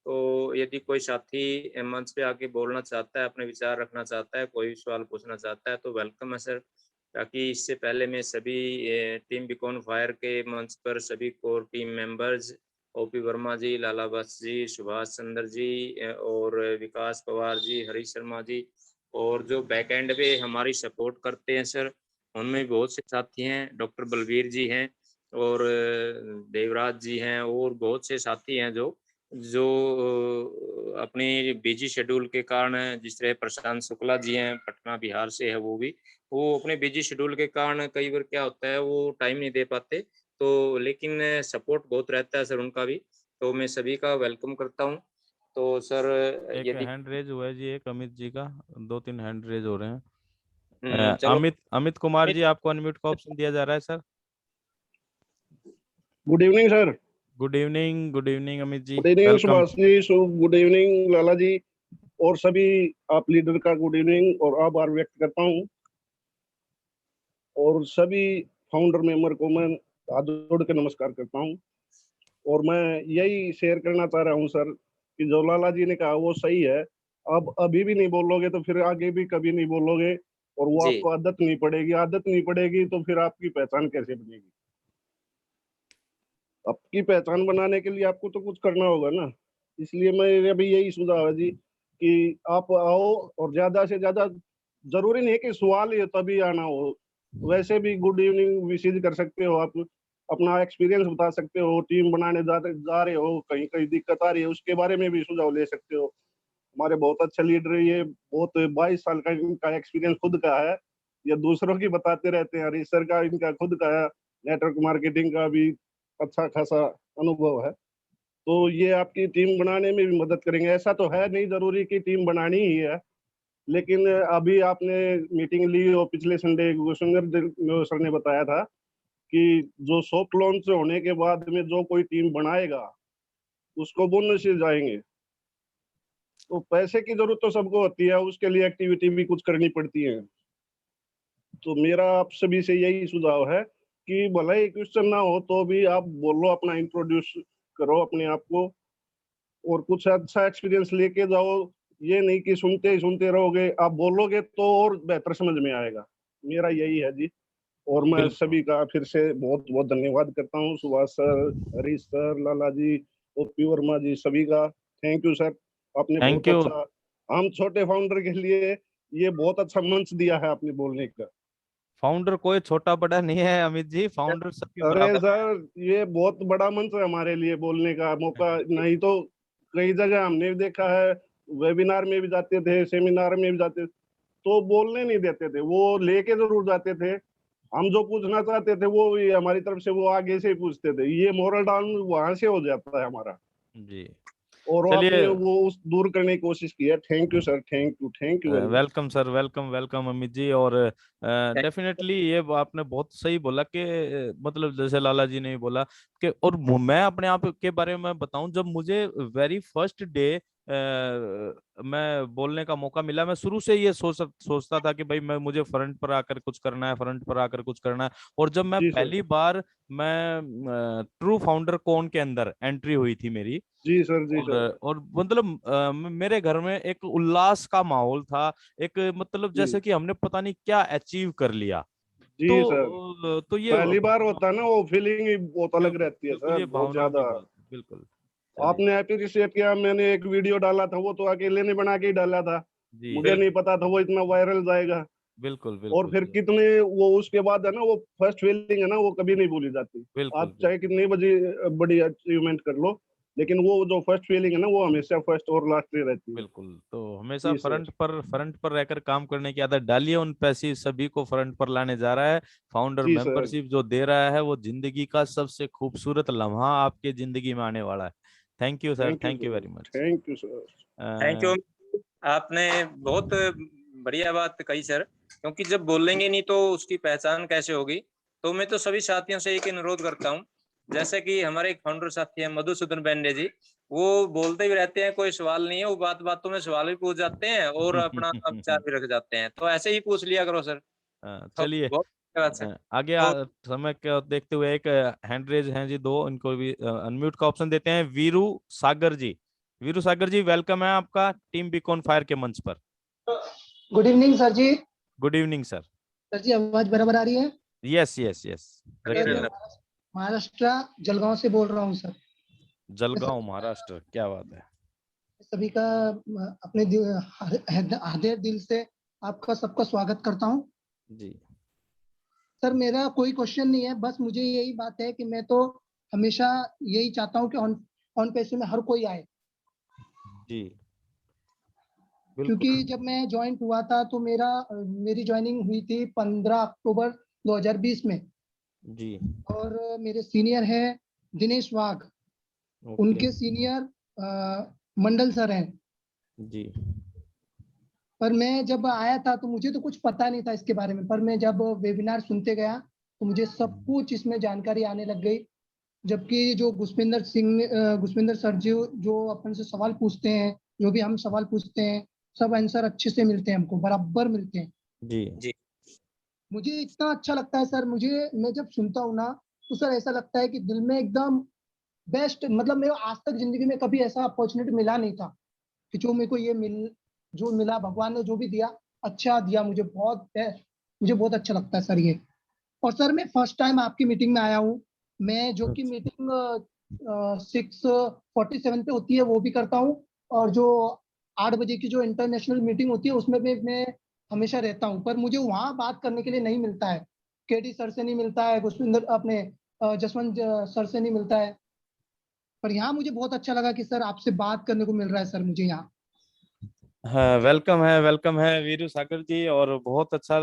S2: तो यदि कोई साथी मंच पे आके बोलना चाहता है, अपने विचार रखना चाहता है, कोई सवाल पूछना चाहता है, तो वेलकम है सर। ताकि इससे पहले मैं सभी टीम बीकॉन फायर के मंच पर सभी core team members, OP Verma ji, Lala Bas ji, Subhash Chandra ji और विकास पवार जी, हरीश शर्मा जी, और जो बैक एंड पे हमारी सपोर्ट करते हैं सर, उनमें बहुत से साथी हैं, डॉक्टर बलवीर जी हैं और देवराज जी हैं, और बहुत से साथी हैं जो अपनी बिजी शेड्यूल के कारण, जिस तरह प्रशांत शुक्ला जी हैं, पटना बिहार से है, वो अपने बिजी शेड्यूल के कारण कई बार क्या होता है वो टाइम नहीं दे पाते, तो लेकिन सपोर्ट बहुत रहता है सर उनका भी, तो मैं सभी का वेलकम करता हूँ। तो सर
S3: एक
S2: यदि
S3: हैंड रेज हुआ है जी, एक अमित जी का, 2-3 हैंड रेज हो रहे हैं।
S2: चलो
S3: अमित कुमार जी, आपको अनम्यूट का ऑप्शन दिया जा रहा है sir.
S11: Good evening sir.
S3: Good evening Amit ji,
S11: good evening
S3: welcome.
S11: Subhash ji, good evening Lala ji, और सभी आप लीडर का गुड इवनिंग और आभार व्यक्त करता हूँ, और सभी फाउंडर मेंबर को मैं हाथ जोड़ के नमस्कार करता हूँ। और मैं यही शेयर करना चाह रहा हूँ सर कि जो लाला जी ने कहा वो सही है। आप अभी भी नहीं बोलोगे तो फिर आगे भी कभी नहीं बोलोगे, और वो
S2: जी।
S11: आपको आदत नहीं पड़ेगी तो फिर आपकी पहचान कैसे बनेगी? आपकी पहचान बनाने के लिए आपको तो कुछ करना होगा ना। इसलिए मेरा भी यही सुझाव है जी कि आप आओ, और ज्यादा से ज्यादा, जरूरी नहीं है कि सवाल ही तभी आना हो, वैसे भी गुड इवनिंग विशेष कर सकते हो, आप अपना एक्सपीरियंस बता सकते हो, टीम बनाने जा रहे हो, कहीं कहीं दिक्कत आ रही है उसके बारे में भी सुझाव ले सकते हो। हमारे बहुत अच्छे लीडर, ये बहुत 22 साल का इनका एक्सपीरियंस खुद का है, ये दूसरों की बताते रहते हैं। हरीश सर का इनका खुद का है, नेटवर्क मार्केटिंग का भी अच्छा खासा अनुभव है, तो ये आपकी टीम बनाने में भी मदद करेंगे। ऐसा तो है नहीं जरूरी कि टीम बनानी ही है, लेकिन अभी आपने मीटिंग ली और पिछले संडे गुरसिंगर सर ने बताया था कि जो सॉफ्ट लॉन्च होने के बाद में जो कोई टीम बनाएगा उसको बोनस से जाएंगे। तो पैसे की जरूरत तो सबको होती है, उसके लिए एक्टिविटी भी कुछ करनी पड़ती है। तो मेरा आप सभी से यही सुझाव है कि भले ही क्वेश्चन ना हो तो भी आप बोलो, अपना इंट्रोड्यूस करो अपने आप को, और कुछ अच्छा एक्सपीरियंस लेके जाओ, ये नहीं कि सुनते ही सुनते रहोगे, आप बोलोगे तो और बेहतर समझ में आएगा। मेरा यही है जी। और मैं
S3: बिल्कुल।
S11: सभी का फिर से बहुत बहुत धन्यवाद करता हूँ, सुभाष सर, हरीश सर, लाला जी, ओपी वर्मा जी, सभी का थैंक यू सर। आपने
S3: थैंक
S11: बहुत
S3: यू।
S11: अच्छा, हम छोटे फाउंडर के लिए ये बहुत अच्छा मंच दिया है आपने बोलने का।
S3: फाउंडर कोई छोटा बड़ा नहीं है अमित जी, फाउंडर सबके
S11: अरे
S3: बराबर है।
S11: सर, ये बहुत बड़ा मंच है हमारे लिए बोलने का मौका। नहीं तो कई जगह हमने भी देखा है, वेबिनार में भी जाते थे, सेमिनार में भी जाते, तो बोलने नहीं देते थे, वो लेके जरूर जाते थे। हम जो पूछना चाहते थे वो भी हमारी तरफ से वो आगे से ही पूछते थे। ये मोरल डाउन वहां से हो जाता है हमारा,
S3: जी।
S11: और वो
S3: चलिए,
S11: आपने वो उस दूर करने की कोशिश की है। Thank you sir, thank you very much.
S3: Welcome sir, welcome welcome Amit ji. और डेफिनेटली ये आपने बहुत सही बोला कि मतलब जैसे लाला जी ने भी बोला कि, और मैं अपने आप के बारे में बताऊं, जब मुझे वेरी फर्स्ट डे मैं बोलने का मौका मिला, मैं शुरू से ये सोचता था कि भाई मुझे फ्रंट पर आकर कुछ करना है, फ्रंट पर आकर कुछ करना है। और जब मैं
S11: जी सर,
S3: पहली बार मैं ट्रू फाउंडर कॉन के अंदर एंट्री हुई थी मेरी,
S11: जी सर, जी सर,
S3: और मतलब मेरे घर में एक उल्लास का माहौल था, एक मतलब
S11: जी
S3: जैसे कि हमने पता नहीं क्या अचीव कर लिया।
S11: जी सर।
S3: तो ये
S11: पहली बार होता है ना, वो फीलिंग ही बहुत अलग
S3: बिल्कुल
S11: रहती है
S3: बिल्कुल,
S11: सर,
S3: ये
S11: बहुत
S3: भावनाओं की
S11: ज्यादा।
S3: बात है, बिल्कुल। चलिए।
S11: आपने अप्रिशिएट किया। मैंने एक वीडियो डाला था, वो तो अकेले ने बना के ही डाला था,
S3: जी
S11: मुझे नहीं पता था वो इतना वायरल जाएगा।
S3: बिल्कुल
S11: और
S3: बिल्कुल
S11: फिर कितने वो उसके बाद है ना, वो फर्स्ट फीलिंग है ना, वो कभी नहीं भूली जाती।
S3: बिल्कुल
S11: आप चाहे
S3: बिल्कुल
S11: कितनी बड़ी अचीवमेंट कर लो, लेकिन वो जो फर्स्ट फीलिंग है ना, वो हमेशा फर्स्ट और लास्ट में रहती है।
S3: बिल्कुल। तो हमेशा
S11: जी सर,
S3: फ्रंट पर रहकर काम करने की आदत डालिए। उन पैसे सभी को फ्रंट पर लाने जा रहा है। फाउंडर
S11: जी सर,
S3: मेंबरशिप जो दे रहा है वो जिंदगी का सबसे खूबसूरत लम्हा आपके जिंदगी में आने वाला है। Thank you sir,
S11: thank you
S3: thank you
S11: sir,
S3: very much.
S11: Thank you sir.
S2: Thank you. आपने बहुत बढ़िया बात कही सर, क्योंकि जब बोलेंगे नहीं तो उसकी पहचान कैसे होगी। तो मैं तो सभी साथियों से एक अनुरोध करता हूँ, जैसे कि हमारे एक फाउंडर साथी है मधुसूदन बेंडे जी, वो बोलते भी रहते हैं कोई सवाल नहीं है, वो बात बातों में सवाल भी पूछ जाते हैं और अपना विचार भी रख जाते हैं। तो ऐसे ही पूछ लिया करो सर। तो
S3: चलिए,
S2: बहुत धन्यवाद सर।
S3: आगे
S2: तो
S3: समय को देखते हुए एक हैंड रेज हैं जी दो, इनको भी अनम्यूट का ऑप्शन देते हैं। वीरू सागर जी, वीरू सागर जी, वेलकम है आपका टीम बीकॉन फायर के मंच पर।
S12: गुड इवनिंग सर जी।
S3: Good evening sir.
S12: सर जी आवाज बराबर आ रही है?
S3: यस यस यस,
S12: सर मैं महाराष्ट्र जलगांव से बोल रहा हूँ सर।
S3: जलगांव महाराष्ट्र, क्या बात है।
S12: सभी का अपने हृदय दिल से आपका सबका स्वागत करता हूँ
S3: जी।
S12: सर। मेरा कोई क्वेश्चन नहीं है, बस मुझे यही बात है कि मैं तो हमेशा यही चाहता हूँ कि ऑन पैसे में हर कोई आए,
S3: जी
S12: क्योंकि
S3: बिल्कुल।
S12: जब मैं ज्वाइंट हुआ था तो मेरी ज्वाइनिंग हुई थी 15 अक्टूबर 2020 में।
S3: जी
S12: और मेरे सीनियर हैं दिनेश वाघ,
S3: ओके।
S12: उनके सीनियर मंडल सर हैं।
S3: जी
S12: पर मैं जब आया था तो मुझे तो कुछ पता नहीं था इसके बारे में, पर मैं जब वेबिनार सुनते गया तो मुझे सब कुछ इसमें जानकारी आने लग गई। जबकि जो गुष्पिंदर सर जी जो अपन से सवाल पूछते हैं, जो भी हम सवाल पूछते हैं, सब आंसर अच्छे से मिलते हैं, हमको बराबर मिलते हैं।
S3: जी
S12: मुझे इतना अच्छा लगता है सर, मैं जब सुनता हूँ ना तो सर ऐसा लगता है कि दिल में एकदम बेस्ट, मतलब मेरे आज तक जिंदगी में कभी ऐसा अपॉर्चुनिटी मिला नहीं था कि जो मिला, भगवान ने जो भी दिया अच्छा दिया, मुझे बहुत अच्छा लगता है सर ये। और सर मैं फर्स्ट टाइम आपकी मीटिंग में आया हूँ, मैं जो कि मीटिंग 6:47 पे होती है वो भी करता हूँ, और जो 8 बजे की जो इंटरनेशनल मीटिंग होती है उसमें भी मैं हमेशा रहता हूँ, पर मुझे वहाँ बात करने के लिए नहीं मिलता है। केडी सर से नहीं मिलता है, गुष्पिंदर अपने जसवंत सर से नहीं मिलता है, पर यहाँ मुझे बहुत अच्छा लगा कि सर आपसे बात करने को मिल रहा है सर मुझे यहाँ।
S3: हाँ, वेलकम है वीरू सागर जी। और बहुत अच्छा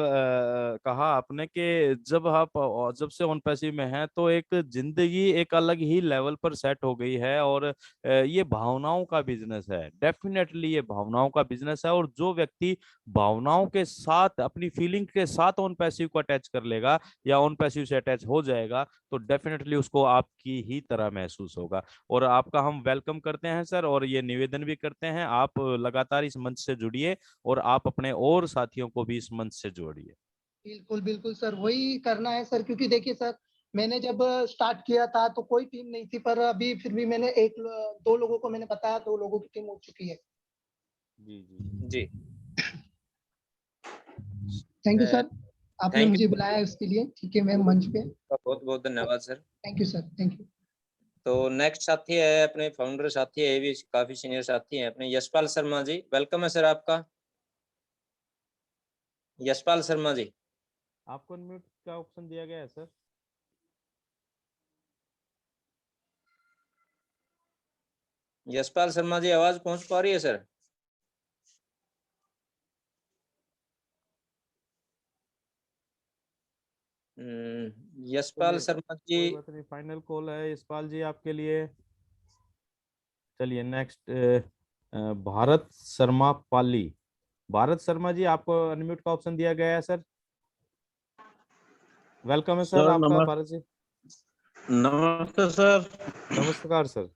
S3: कहा आपने कि जब से ऑन पैसिव में है तो एक जिंदगी एक अलग ही लेवल पर सेट हो गई है। और ये भावनाओं का बिजनेस है, डेफिनेटली ये भावनाओं का बिजनेस है। और जो व्यक्ति भावनाओं के साथ, अपनी फीलिंग के साथ ऑन पैसिव को अटैच कर लेगा या ऑन पैसिव से अटैच हो जाएगा, तो डेफिनेटली उसको आपकी ही तरह महसूस होगा। और आपका हम वेलकम करते हैं सर, और ये निवेदन भी करते हैं, आप लगातार इस मंच से जुड़िए और आप अपने और साथियों को भी इस मंच से जोड़िए।
S12: बिल्कुल बिल्कुल सर, वही करना है सर, क्योंकि देखिए सर मैंने जब स्टार्ट किया था तो कोई टीम नहीं थी, पर अभी फिर भी मैंने 2 लोगों को मैंने बताया, 2 लोगों की टीम हो चुकी है।
S3: जी जी
S2: जी
S12: थैंक यू सर, आपने
S2: thank you.
S12: मुझे बुलाया उसके लिए। ठीक है मैम, मंच पे।
S2: बहुत बहुत धन्यवाद sir.
S12: Thank you sir, thank you.
S2: तो नेक्स्ट साथी है अपने फाउंडर साथी है, ये भी काफी सीनियर साथी हैं अपने यशपाल शर्मा जी। वेलकम है सर आपका। यशपाल शर्मा जी,
S3: आपको अनम्यूट का ऑप्शन दिया गया है सर।
S2: यशपाल शर्मा जी आवाज पहुंच पा रही है सर? यशपाल
S3: चलिए,
S2: शर्मा जी।
S3: कोई बात नहीं, फाइनल कॉल है यशपाल जी आपके लिए। चलिए नेक्स्ट, भारत शर्मा पाली। भारत शर्मा जी, आपको अनम्यूट का ऑप्शन दिया गया है सर। वेलकम है सर
S13: सर
S3: आपका भारत जी।
S13: नमस्ते सर।
S3: नमस्कार सर।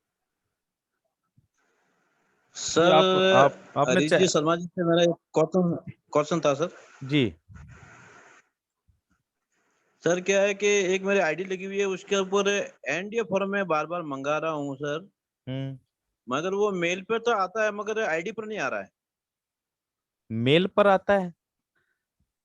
S3: जी
S13: सर
S3: आपने
S13: अरिजीत जी शर्मा जी से मेरा एक क्वेश्चन था सर।
S3: जी
S13: सर क्या है कि एक मेरी आईडी लगी हुई है, उसके ऊपर एनडीए फॉर्म में बार बार मंगा रहा हूँ सर, मगर वो मेल पे तो आता है मगर आईडी पर नहीं आ रहा है।
S3: मेल पर आता है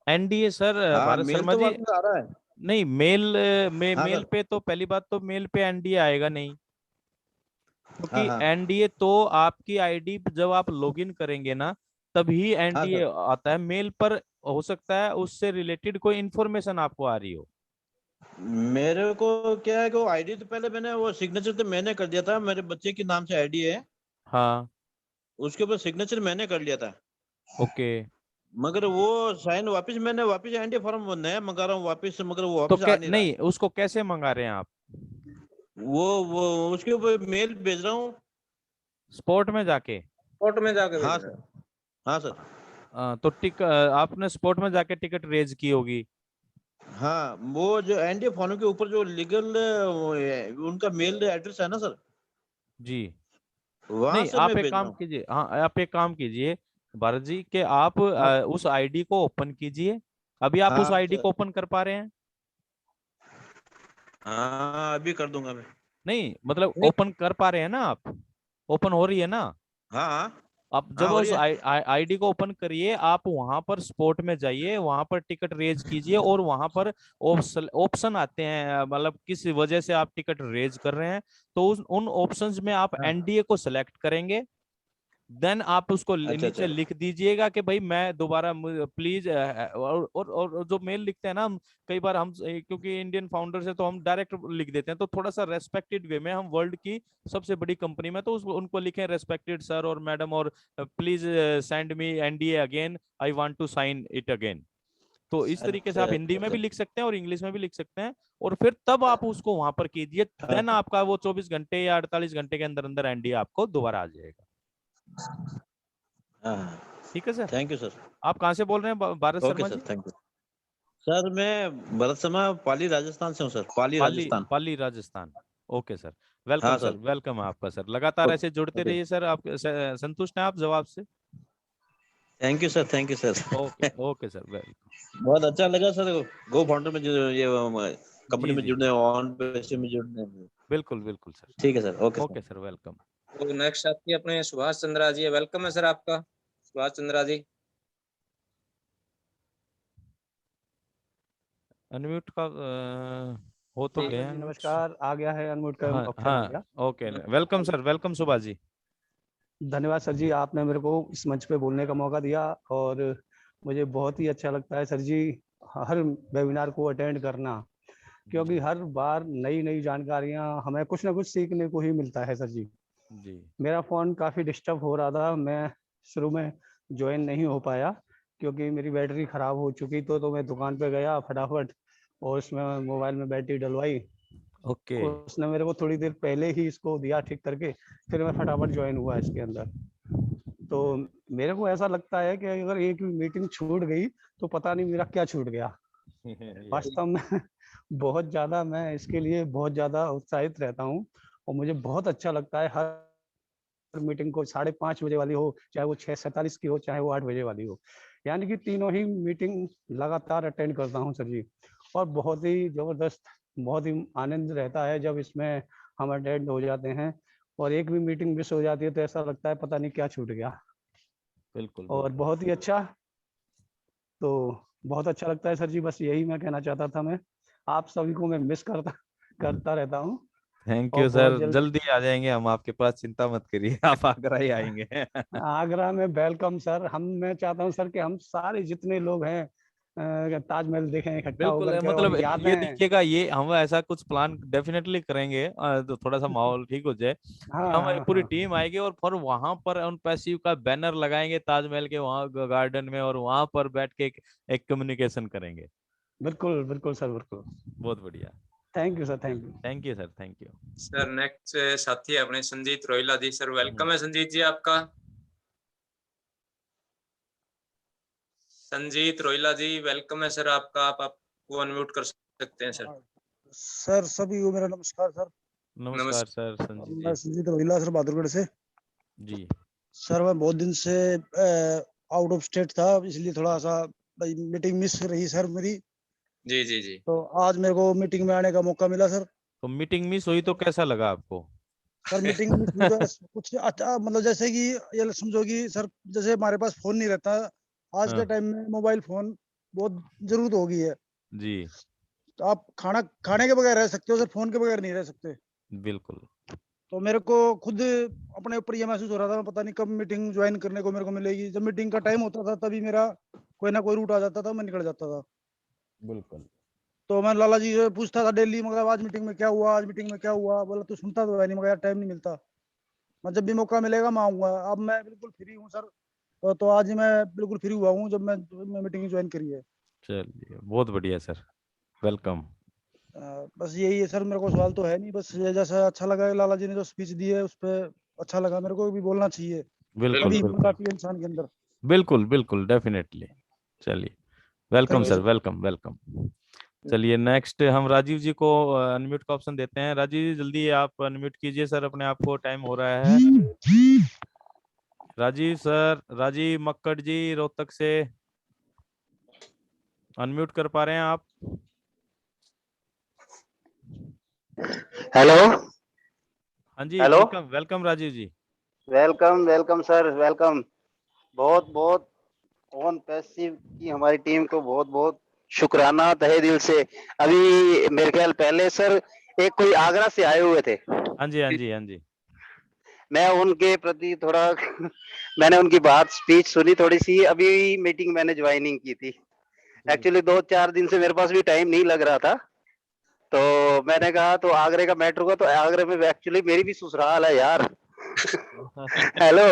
S3: एनडीए सर।
S13: हाँ
S3: भारत
S13: मेल
S3: शर्मा
S13: तो
S3: जी,
S13: वापस आ रहा है।
S3: नहीं मेल
S13: हाँ
S3: मेल
S13: सर।
S3: पे तो पहली बात तो मेल पे एनडीए आएगा नहीं,
S13: हाँ
S3: क्योंकि
S13: हाँ
S3: एनडीए तो आपकी आईडी जब आप लॉगिन करेंगे ना तभी
S13: हाँ
S3: एनडीए
S13: सर।
S3: आता है। मेल पर हो सकता है उससे रिलेटेड कोई इन्फॉर्मेशन आपको आ रही हो।
S13: मेरे को क्या है कि वो आईडी तो पहले मैंने वो सिग्नेचर तो मैंने कर दिया था, मेरे बच्चे के नाम से आईडी है,
S3: हाँ
S13: उसके ऊपर सिग्नेचर मैंने कर लिया था,
S3: ओके।
S13: मगर वो साइन वापस एनडीए फॉर्म नया मंगा रहा हूँ वापस, मगर वो वापस आ नहीं रहा है।
S3: नहीं, उसको कैसे मंगा रहे हैं आप?
S13: वो उसके ऊपर मेल भेज रहा हूँ।
S3: स्पोर्ट में जाके?
S2: कोर्ट में जाके
S13: हाँ
S2: भेज रहे
S13: सर।
S2: हैं।
S13: हाँ सर।
S3: तो आपने स्पोर्ट में जाके टिकट रेज की होगी।
S13: हाँ वो जो एनडीए फॉर्म के ऊपर जो लीगल उनका मेल एड्रेस है ना सर,
S3: जी
S13: वहां
S3: नहीं,
S13: से
S3: आप
S13: मैं
S3: एक
S13: भेज रहा
S3: काम
S13: हूँ।
S3: कीजिए, हाँ आप एक काम कीजिए भारत जी के आप
S13: हाँ
S3: उस आईडी को ओपन कीजिए। अभी आप उस
S13: हाँ
S3: आईडी
S13: सर।
S3: को ओपन कर पा रहे हैं?
S13: हाँ अभी कर दूंगा मैं।
S3: नहीं मतलब
S2: नहीं,
S3: ओपन कर पा रहे हैं ना आप? ओपन हो रही है ना?
S13: हाँ हाँ
S3: आप
S13: हाँ
S3: जब
S13: हो रही
S3: उस
S13: है।
S3: आईडी को ओपन करिए, आप वहां पर स्पोर्ट में जाइए, वहां पर टिकट रेज कीजिए और वहां पर ऑप्शन आते हैं, मतलब किस वजह से आप टिकट रेज कर रहे हैं। तो उन ऑप्शंस में आप
S13: हाँ
S3: एनडीए को सिलेक्ट करेंगे। देन आप उसको
S13: अच्छा
S3: नीचे
S13: अच्छा।
S3: लिख दीजिएगा कि भाई मैं दोबारा प्लीज। और जो मेल लिखते हैं ना हम, कई बार हम क्योंकि इंडियन फाउंडर है तो हम डायरेक्ट लिख देते हैं, तो थोड़ा सा रेस्पेक्टेड वे में, हम वर्ल्ड की सबसे बड़ी कंपनी में, तो उनको लिखें रेस्पेक्टेड सर और मैडम, और please send me NDA again, I want to sign it again. तो इस तरीके से
S13: अच्छा
S3: आप हिंदी में
S13: अच्छा।
S3: भी लिख सकते हैं और इंग्लिश में भी लिख सकते हैं, और फिर तब आप उसको वहां पर कीजिए।
S13: हाँ
S3: देन आपका वो 24 घंटे या 48 घंटे के अंदर अंदर एनडीए आपको दोबारा आ जाएगा।
S13: हाँ
S3: ठीक है सर।
S13: Thank you sir.
S3: आप कहाँ से बोल रहे हैं Bharat
S13: okay
S3: Sharma
S13: sir
S3: ji?
S13: Thank you. Sir मैं भरत शर्मा पाली राजस्थान से हूँ sir, Pali Rajasthan.
S3: Pali Rajasthan. Okay sir,
S13: हाँ
S3: वेलकम सर,
S13: सर।
S3: वेलकम है आपका सर। लगातार ऐसे जुड़ते
S13: ओके
S3: रहिए सर। आप संतुष्ट हैं आप जवाब से?
S13: Thank you sir, thank you sir.
S3: Okay okay sir, welcome.
S13: बहुत अच्छा लगा सर गो फाउंडर में जो ये कंपनी
S3: जी
S13: में
S3: जी
S13: जुड़ने, ऑन पैसे में जुड़ने में।
S3: बिल्कुल बिल्कुल सर।
S13: ठीक है sir. Okay sir.
S3: Okay sir, welcome.
S2: तो नेक्स्ट साथी अपने सुभाष चंद्रा जी है। वेलकम है सर आपका, सुभाष चंद्रा जी।
S3: अनम्यूट का हो तो
S2: जी
S3: गया
S14: जी
S3: अनम्यूट।
S14: नमस्कार, आ गया है अनम्यूट का
S3: हाँ
S14: ऑप्शन आ
S3: हाँ
S14: गया।
S3: Okay, welcome sir, welcome Subhash ji.
S14: धन्यवाद सर जी, आपने मेरे को इस मंच पे बोलने का मौका दिया और मुझे बहुत ही अच्छा लगता है सर जी हर वेबिनार को अटेंड करना, क्योंकि हर बार नई नई जानकारियां हमें कुछ ना कुछ सीखने को ही मिलता है सर जी।
S3: जी
S14: मेरा फ़ोन काफ़ी डिस्टर्ब हो रहा था, मैं शुरू में ज्वाइन नहीं हो पाया क्योंकि मेरी बैटरी ख़राब हो चुकी, तो मैं दुकान पे गया फटाफट और उसमें मोबाइल में बैटरी डलवाई।
S3: ओके
S14: उसने मेरे को थोड़ी देर पहले ही इसको दिया ठीक करके, फिर मैं फटाफट ज्वाइन हुआ इसके अंदर। तो मेरे को ऐसा लगता है कि अगर एक भी मीटिंग छूट गई तो पता नहीं मेरा क्या छूट गया। वास्तव में बहुत ज़्यादा मैं इसके लिए बहुत ज़्यादा उत्साहित रहता हूँ और मुझे बहुत अच्छा लगता है हर मीटिंग को 5:30 बजे वाली हो, चाहे वो 6:47 की हो, चाहे वो 8 बजे वाली हो, यानी कि तीनों ही मीटिंग लगातार अटेंड करता हूँ सर जी। और बहुत ही ज़बरदस्त, बहुत ही आनंद रहता है जब इसमें हम अटेंड हो जाते हैं और एक भी मीटिंग मिस हो जाती है तो ऐसा लगता है पता नहीं क्या छूट गया।
S3: बिल्कुल
S14: और बहुत ही अच्छा, तो बहुत अच्छा लगता है सर जी। बस यही मैं कहना चाहता था। मैं आप सभी को मैं मिस करता रहता हूँ।
S3: थैंक
S14: और
S3: यू
S14: बहुत
S3: सर, जल्दी आ जाएंगे हम आपके पास, चिंता मत करिए, आप आगरा ही आएंगे।
S14: आगरा में वेलकम सर। मैं चाहता हूँ सर कि हम सारे जितने लोग हैं ताजमहल देखें इकट्ठा
S3: बिल्कुल,
S14: होकर के,
S3: मतलब
S14: और
S3: ये
S14: यादें।
S3: देखिएगा, ये हम ऐसा कुछ प्लान डेफिनेटली करेंगे, तो थोड़ा सा माहौल ठीक हो जाए,
S14: हाँ
S3: हम
S14: हाँ
S3: पूरी
S14: हाँ,
S3: टीम आएगी और फिर वहां पर उन पैसिव का बैनर लगाएंगे ताजमहल के वहां गार्डन में, और वहां पर बैठ के एक कम्युनिकेशन करेंगे।
S14: बिल्कुल बिल्कुल सर, बिल्कुल।
S3: बहुत बढ़िया।
S14: Thank you sir, thank you.
S3: Thank you sir, thank you.
S2: Sir next साथी है अपने संजीत रोहिला जी। सर वेलकम है संजीत जी आपका। संजीत रोहिला जी वेलकम है सर आपका, आपको अनम्यूट कर सकते हैं सर।
S15: सर सभी को मेरा नमस्कार सर।
S3: नमस्कार सर संजीत
S15: मैं
S3: जी।
S15: संजीत रोहिला सर, बहादुरगढ़ से।
S3: जी
S15: सर मैं बहुत दिन से आउट ऑफ स्टेट था, इसलिए थोड़ा सा मीटिंग मिस रही सर मेरी।
S2: जी जी जी।
S15: तो आज मेरे को मीटिंग में आने का मौका मिला सर।
S3: तो मीटिंग मिस हुई तो कैसा लगा आपको?
S15: सर मीटिंग मिस हुई तो कुछ अच्छा, मतलब जैसे कि ये समझो कि सर, जैसे हमारे पास फोन नहीं रहता आज के
S3: हाँ।
S15: टाइम में, मोबाइल फोन बहुत जरूरत हो गई है।
S3: जी
S15: तो आप खाने के बगैर रह सकते हो सर, फोन के बगैर नहीं रह सकते।
S3: बिल्कुल।
S15: तो मेरे को खुद अपने ऊपर ये महसूस हो रहा था, मैं पता नहीं कब मीटिंग ज्वाइन करने को मेरे को मिलेगी। जब मीटिंग का टाइम होता था तभी मेरा कोई ना कोई रूट आ जाता था, मैं निकल जाता था।
S3: बिल्कुल।
S15: तो मैं लाला जी से पूछता था डेली, मतलब आज मीटिंग में क्या हुआ, आज मीटिंग में क्या हुआ। बोला तू सुनता तो है नहीं, मगर यार टाइम नहीं मिलता। मैं जब भी मौका मिलेगा मैं आऊंगा। अब मैं बिल्कुल फ्री हूँ सर। तो आज मैं बिल्कुल फ्री हुआ हूँ जब मैं मीटिंग ज्वाइन करी है।
S3: चलिए बहुत बढ़िया सर, वेलकम।
S15: बस यही है सर, मेरे को सवाल तो है नहीं। बस ये जैसा अच्छा लगा लाला जी ने जो स्पीच दी है उस पर अच्छा लगा, मेरे को भी बोलना चाहिए।
S3: बिल्कुल
S15: तभी हिम्मत
S3: बिल्कुल
S15: आती है इंसान के अंदर।
S3: बिल्कुल बिल्कुल डेफिनेटली। चलिए welcome
S15: thank you
S3: sir,
S15: sir.
S3: Welcome welcome. चलिए नेक्स्ट हम राजीव जी को अनम्यूट का ऑप्शन देते हैं। राजीव जी जल्दी आप अनम्यूट कीजिए सर अपने आप को, टाइम हो रहा है। राजीव सर, राजीव मक्कड़ जी रोहतक से, अनम्यूट कर पा रहे हैं आप?
S16: हेलो।
S3: हाँ जी,
S16: hello.
S3: Welcome welcome Rajiv ji.
S16: Welcome welcome sir, welcome. बहुत बहुत ऑन पैसिव की हमारी टीम को बहुत बहुत शुक्राना तहे दिल से। अभी मेरे ख्याल पहले सर एक कोई आगरा से आए हुए थे।
S3: हाँ जी हाँ जी हाँ जी।
S16: मैं उनके प्रति थोड़ा मैंने उनकी बात स्पीच सुनी थोड़ी सी, अभी मीटिंग मैंने ज्वाइनिंग की थी। एक्चुअली 2-4 दिन से मेरे पास भी टाइम नहीं लग रहा था, तो मैंने कहा तो आगरे का मैटर हुआ, तो आगरे में एक्चुअली मेरी भी ससुराल है यार। हेलो।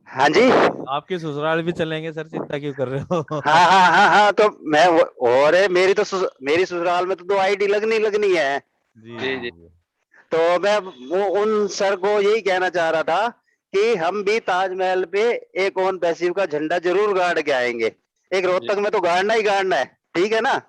S16: हाँ जी।
S3: आपके ससुराल भी चलेंगे सर, चिंता क्यों कर रहे हो?
S16: हाँ हाँ हाँ हाँ, तो मैं और मेरी तो मेरी ससुराल में तो 2 आईडी लगनी है।
S3: जी जी।
S16: तो मैं वो उन सर को यही कहना चाह रहा था कि हम भी ताजमहल पे एक ऑन पैसिव का झंडा जरूर गाड़ के आएंगे। एक रोहतक में तो गाड़ना ही गाड़ना है, ठीक है ना?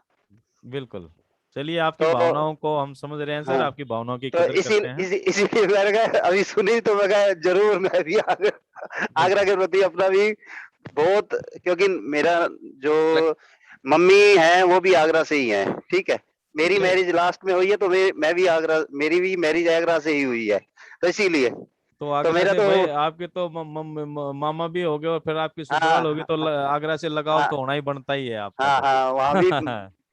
S3: बिल्कुल। चलिए आपकी
S16: तो
S3: भावनाओं को हम समझ रहे हैं सर,
S16: हाँ,
S3: आपकी भावनाओं की
S16: तो
S3: कदर करते हैं।
S16: इसीलिए मैंने कहा अभी सुनी तो मैं कहा जरूर मैं भी आगरा के प्रति अपना भी बहुत, क्योंकि मेरा जो मम्मी है वो भी आगरा से ही है, ठीक है। मेरी मैरिज लास्ट में हुई है, तो मैं भी आगरा, मेरी भी मैरिज आगरा से ही हुई है, तो इसीलिए
S3: तो
S16: तो
S3: आगरा
S16: मेरा
S3: से
S16: तो
S3: भाई आपके तो मामा भी हो गए, और फिर आपकी ससुराल होगी,
S16: हाँ
S3: तो आगरा से लगाव
S16: हाँ
S3: तो होना ही बनता ही है आपका
S16: हाँ
S3: तो।
S16: हाँ, वहाँ भी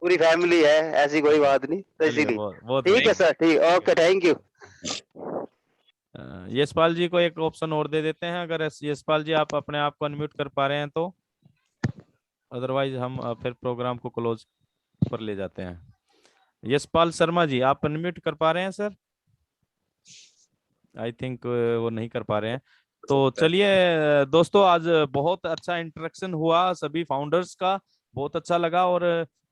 S16: पूरी फैमिली है, ऐसी कोई बात नहीं, तो
S3: चलिए
S16: इसीलिए
S3: बहुत बहुत
S16: ठीक है
S3: बढ़िया।
S16: सर, ठीक, ओके, थैंक यू।
S3: यशपाल जी को एक ऑप्शन और दे देते हैं, अगर यशपाल जी आप अपने आप को अनम्यूट कर पा रहे हैं तो, अदरवाइज हम फिर प्रोग्राम को क्लोज पर ले जाते हैं। यशपाल शर्मा जी आप अनम्यूट कर पा रहे हैं सर? आई थिंक वो नहीं कर पा रहे हैं। तो चलिए दोस्तों, आज बहुत अच्छा इंटरेक्शन हुआ सभी फाउंडर्स का, बहुत अच्छा लगा। और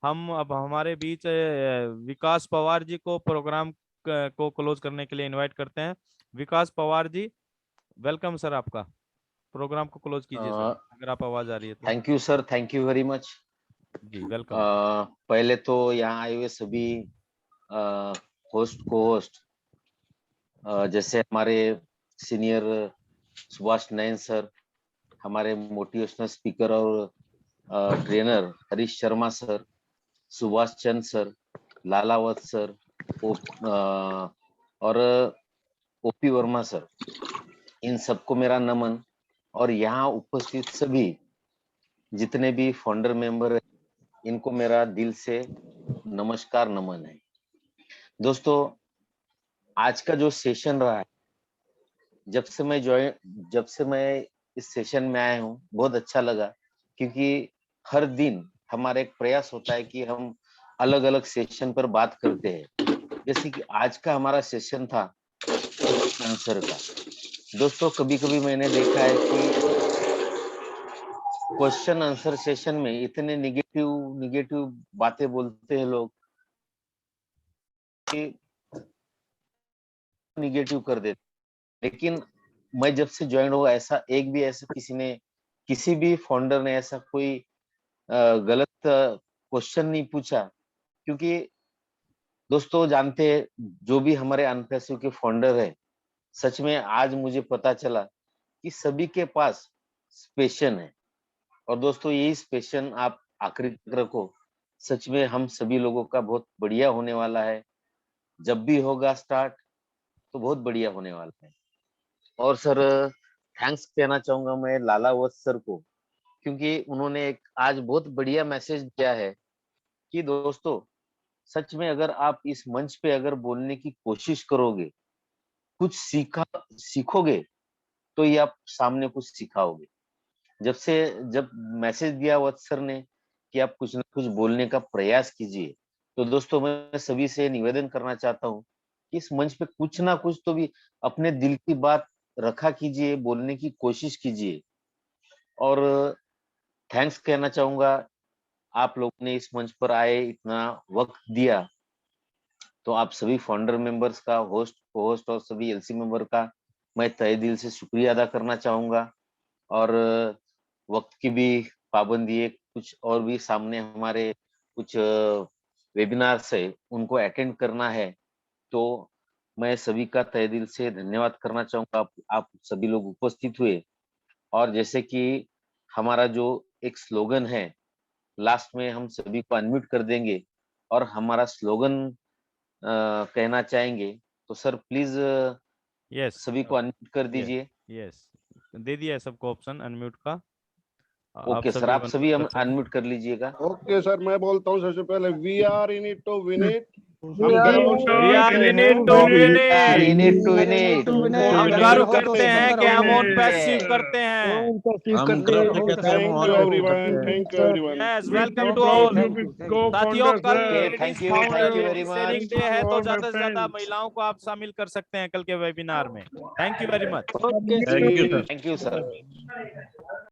S3: हम अब हमारे बीच विकास पवार जी को प्रोग्राम को क्लोज करने के लिए इनवाइट करते हैं। विकास पवार जी वेलकम सर, आपका प्रोग्राम को क्लोज कीजिए सर, अगर आप आवाज आ रही है तो।
S17: Thank you sir, thank you very much.
S3: जी वेलकम।
S17: पहले तो यहाँ आए हुए सभी होस्ट को होस्ट, जैसे हमारे सीनियर सुभाष नयन सर, हमारे मोटिवेशनल स्पीकर और trainer Harish Sharma sir, Subhash Chand sir, Lalawat sir, और ओपी वर्मा सर, इन सबको मेरा नमन। और यहाँ उपस्थित सभी जितने भी फाउंडर मेंबर हैं, इनको मेरा दिल से नमस्कार नमन है। दोस्तों, आज का जो सेशन रहा है, जब से मैं इस सेशन में आया हूँ, बहुत अच्छा लगा, क्योंकि हर दिन हमारा एक प्रयास होता है कि हम अलग अलग सेशन पर बात करते हैं। जैसे कि आज का हमारा सेशन था आंसर का। दोस्तों, कभी कभी मैंने देखा है कि क्वेश्चन आंसर सेशन में इतने निगेटिव बातें बोलते हैं लोग कि निगेटिव कर देते। लेकिन मैं जब से ज्वाइन हुआ, ऐसा किसी भी फाउंडर ने ऐसा कोई गलत क्वेश्चन नहीं पूछा। क्योंकि दोस्तों, जानते हैं, जो भी हमारे अनपैसिव के फाउंडर है, सच में आज मुझे पता चला कि सभी के पास पैशन है। और दोस्तों, यही पैशन आप आखिरी तक रखो। सच में हम सभी लोगों का बहुत बढ़िया होने वाला है। जब भी होगा स्टार्ट तो बहुत बढ़िया होने वाला है। और सर, थैंक्स कहना चाहूंगा मैं लाला वत्स सर को, क्योंकि उन्होंने एक आज बहुत बढ़िया मैसेज दिया है कि दोस्तों, सच में अगर आप इस मंच पे अगर बोलने की कोशिश करोगे, कुछ सीखोगे, तो ये आप सामने कुछ सिखाओगे। जब मैसेज दिया वत्स सर ने कि आप कुछ ना कुछ बोलने का प्रयास कीजिए, तो दोस्तों मैं सभी से निवेदन करना चाहता हूँ कि इस मंच पे कुछ ना कुछ तो भी अपने दिल की बात रखा कीजिए, बोलने की कोशिश कीजिए। और थैंक्स कहना चाहूंगा, आप लोगों ने इस मंच पर आए, इतना वक्त दिया, तो आप सभी फाउंडर मेंबर्स का, होस्ट और सभी एलसी मेंबर का मैं तहे दिल से शुक्रिया अदा करना चाहूंगा। और वक्त की भी पाबंदी है, कुछ और भी सामने हमारे कुछ वेबिनार्स है, उनको अटेंड करना है, तो मैं सभी का तहे दिल से धन्यवाद करना चाहूंगा। आप सभी लोग उपस्थित हुए। और जैसे कि हमारा जो एक स्लोगन है, लास्ट में हम सभी को अनम्यूट कर देंगे और हमारा स्लोगन कहना चाहेंगे। तो सर प्लीज सभी को अनम्यूट कर दीजिए।
S3: यस, दे दिया है सबको ऑप्शन अनम्यूट का।
S17: ओके सर, आप सभी हम अनम्यूट कर लीजिएगा।
S11: ओके सर, मैं बोलता हूँ सबसे पहले, we are in it to win it.
S3: We are in it to win it। हम गर्व करते हैं कि हम ऑन पैसिव करते हैं।
S11: Thank you everyone, thank you everyone.
S3: Yes, welcome to all. साथियों, कल लेडीज फाउंडर शेयरिंग डे है, तो ज्यादा से ज्यादा महिलाओं को आप शामिल कर सकते हैं कल के वेबिनार में। Thank you very much.
S17: Thank you sir.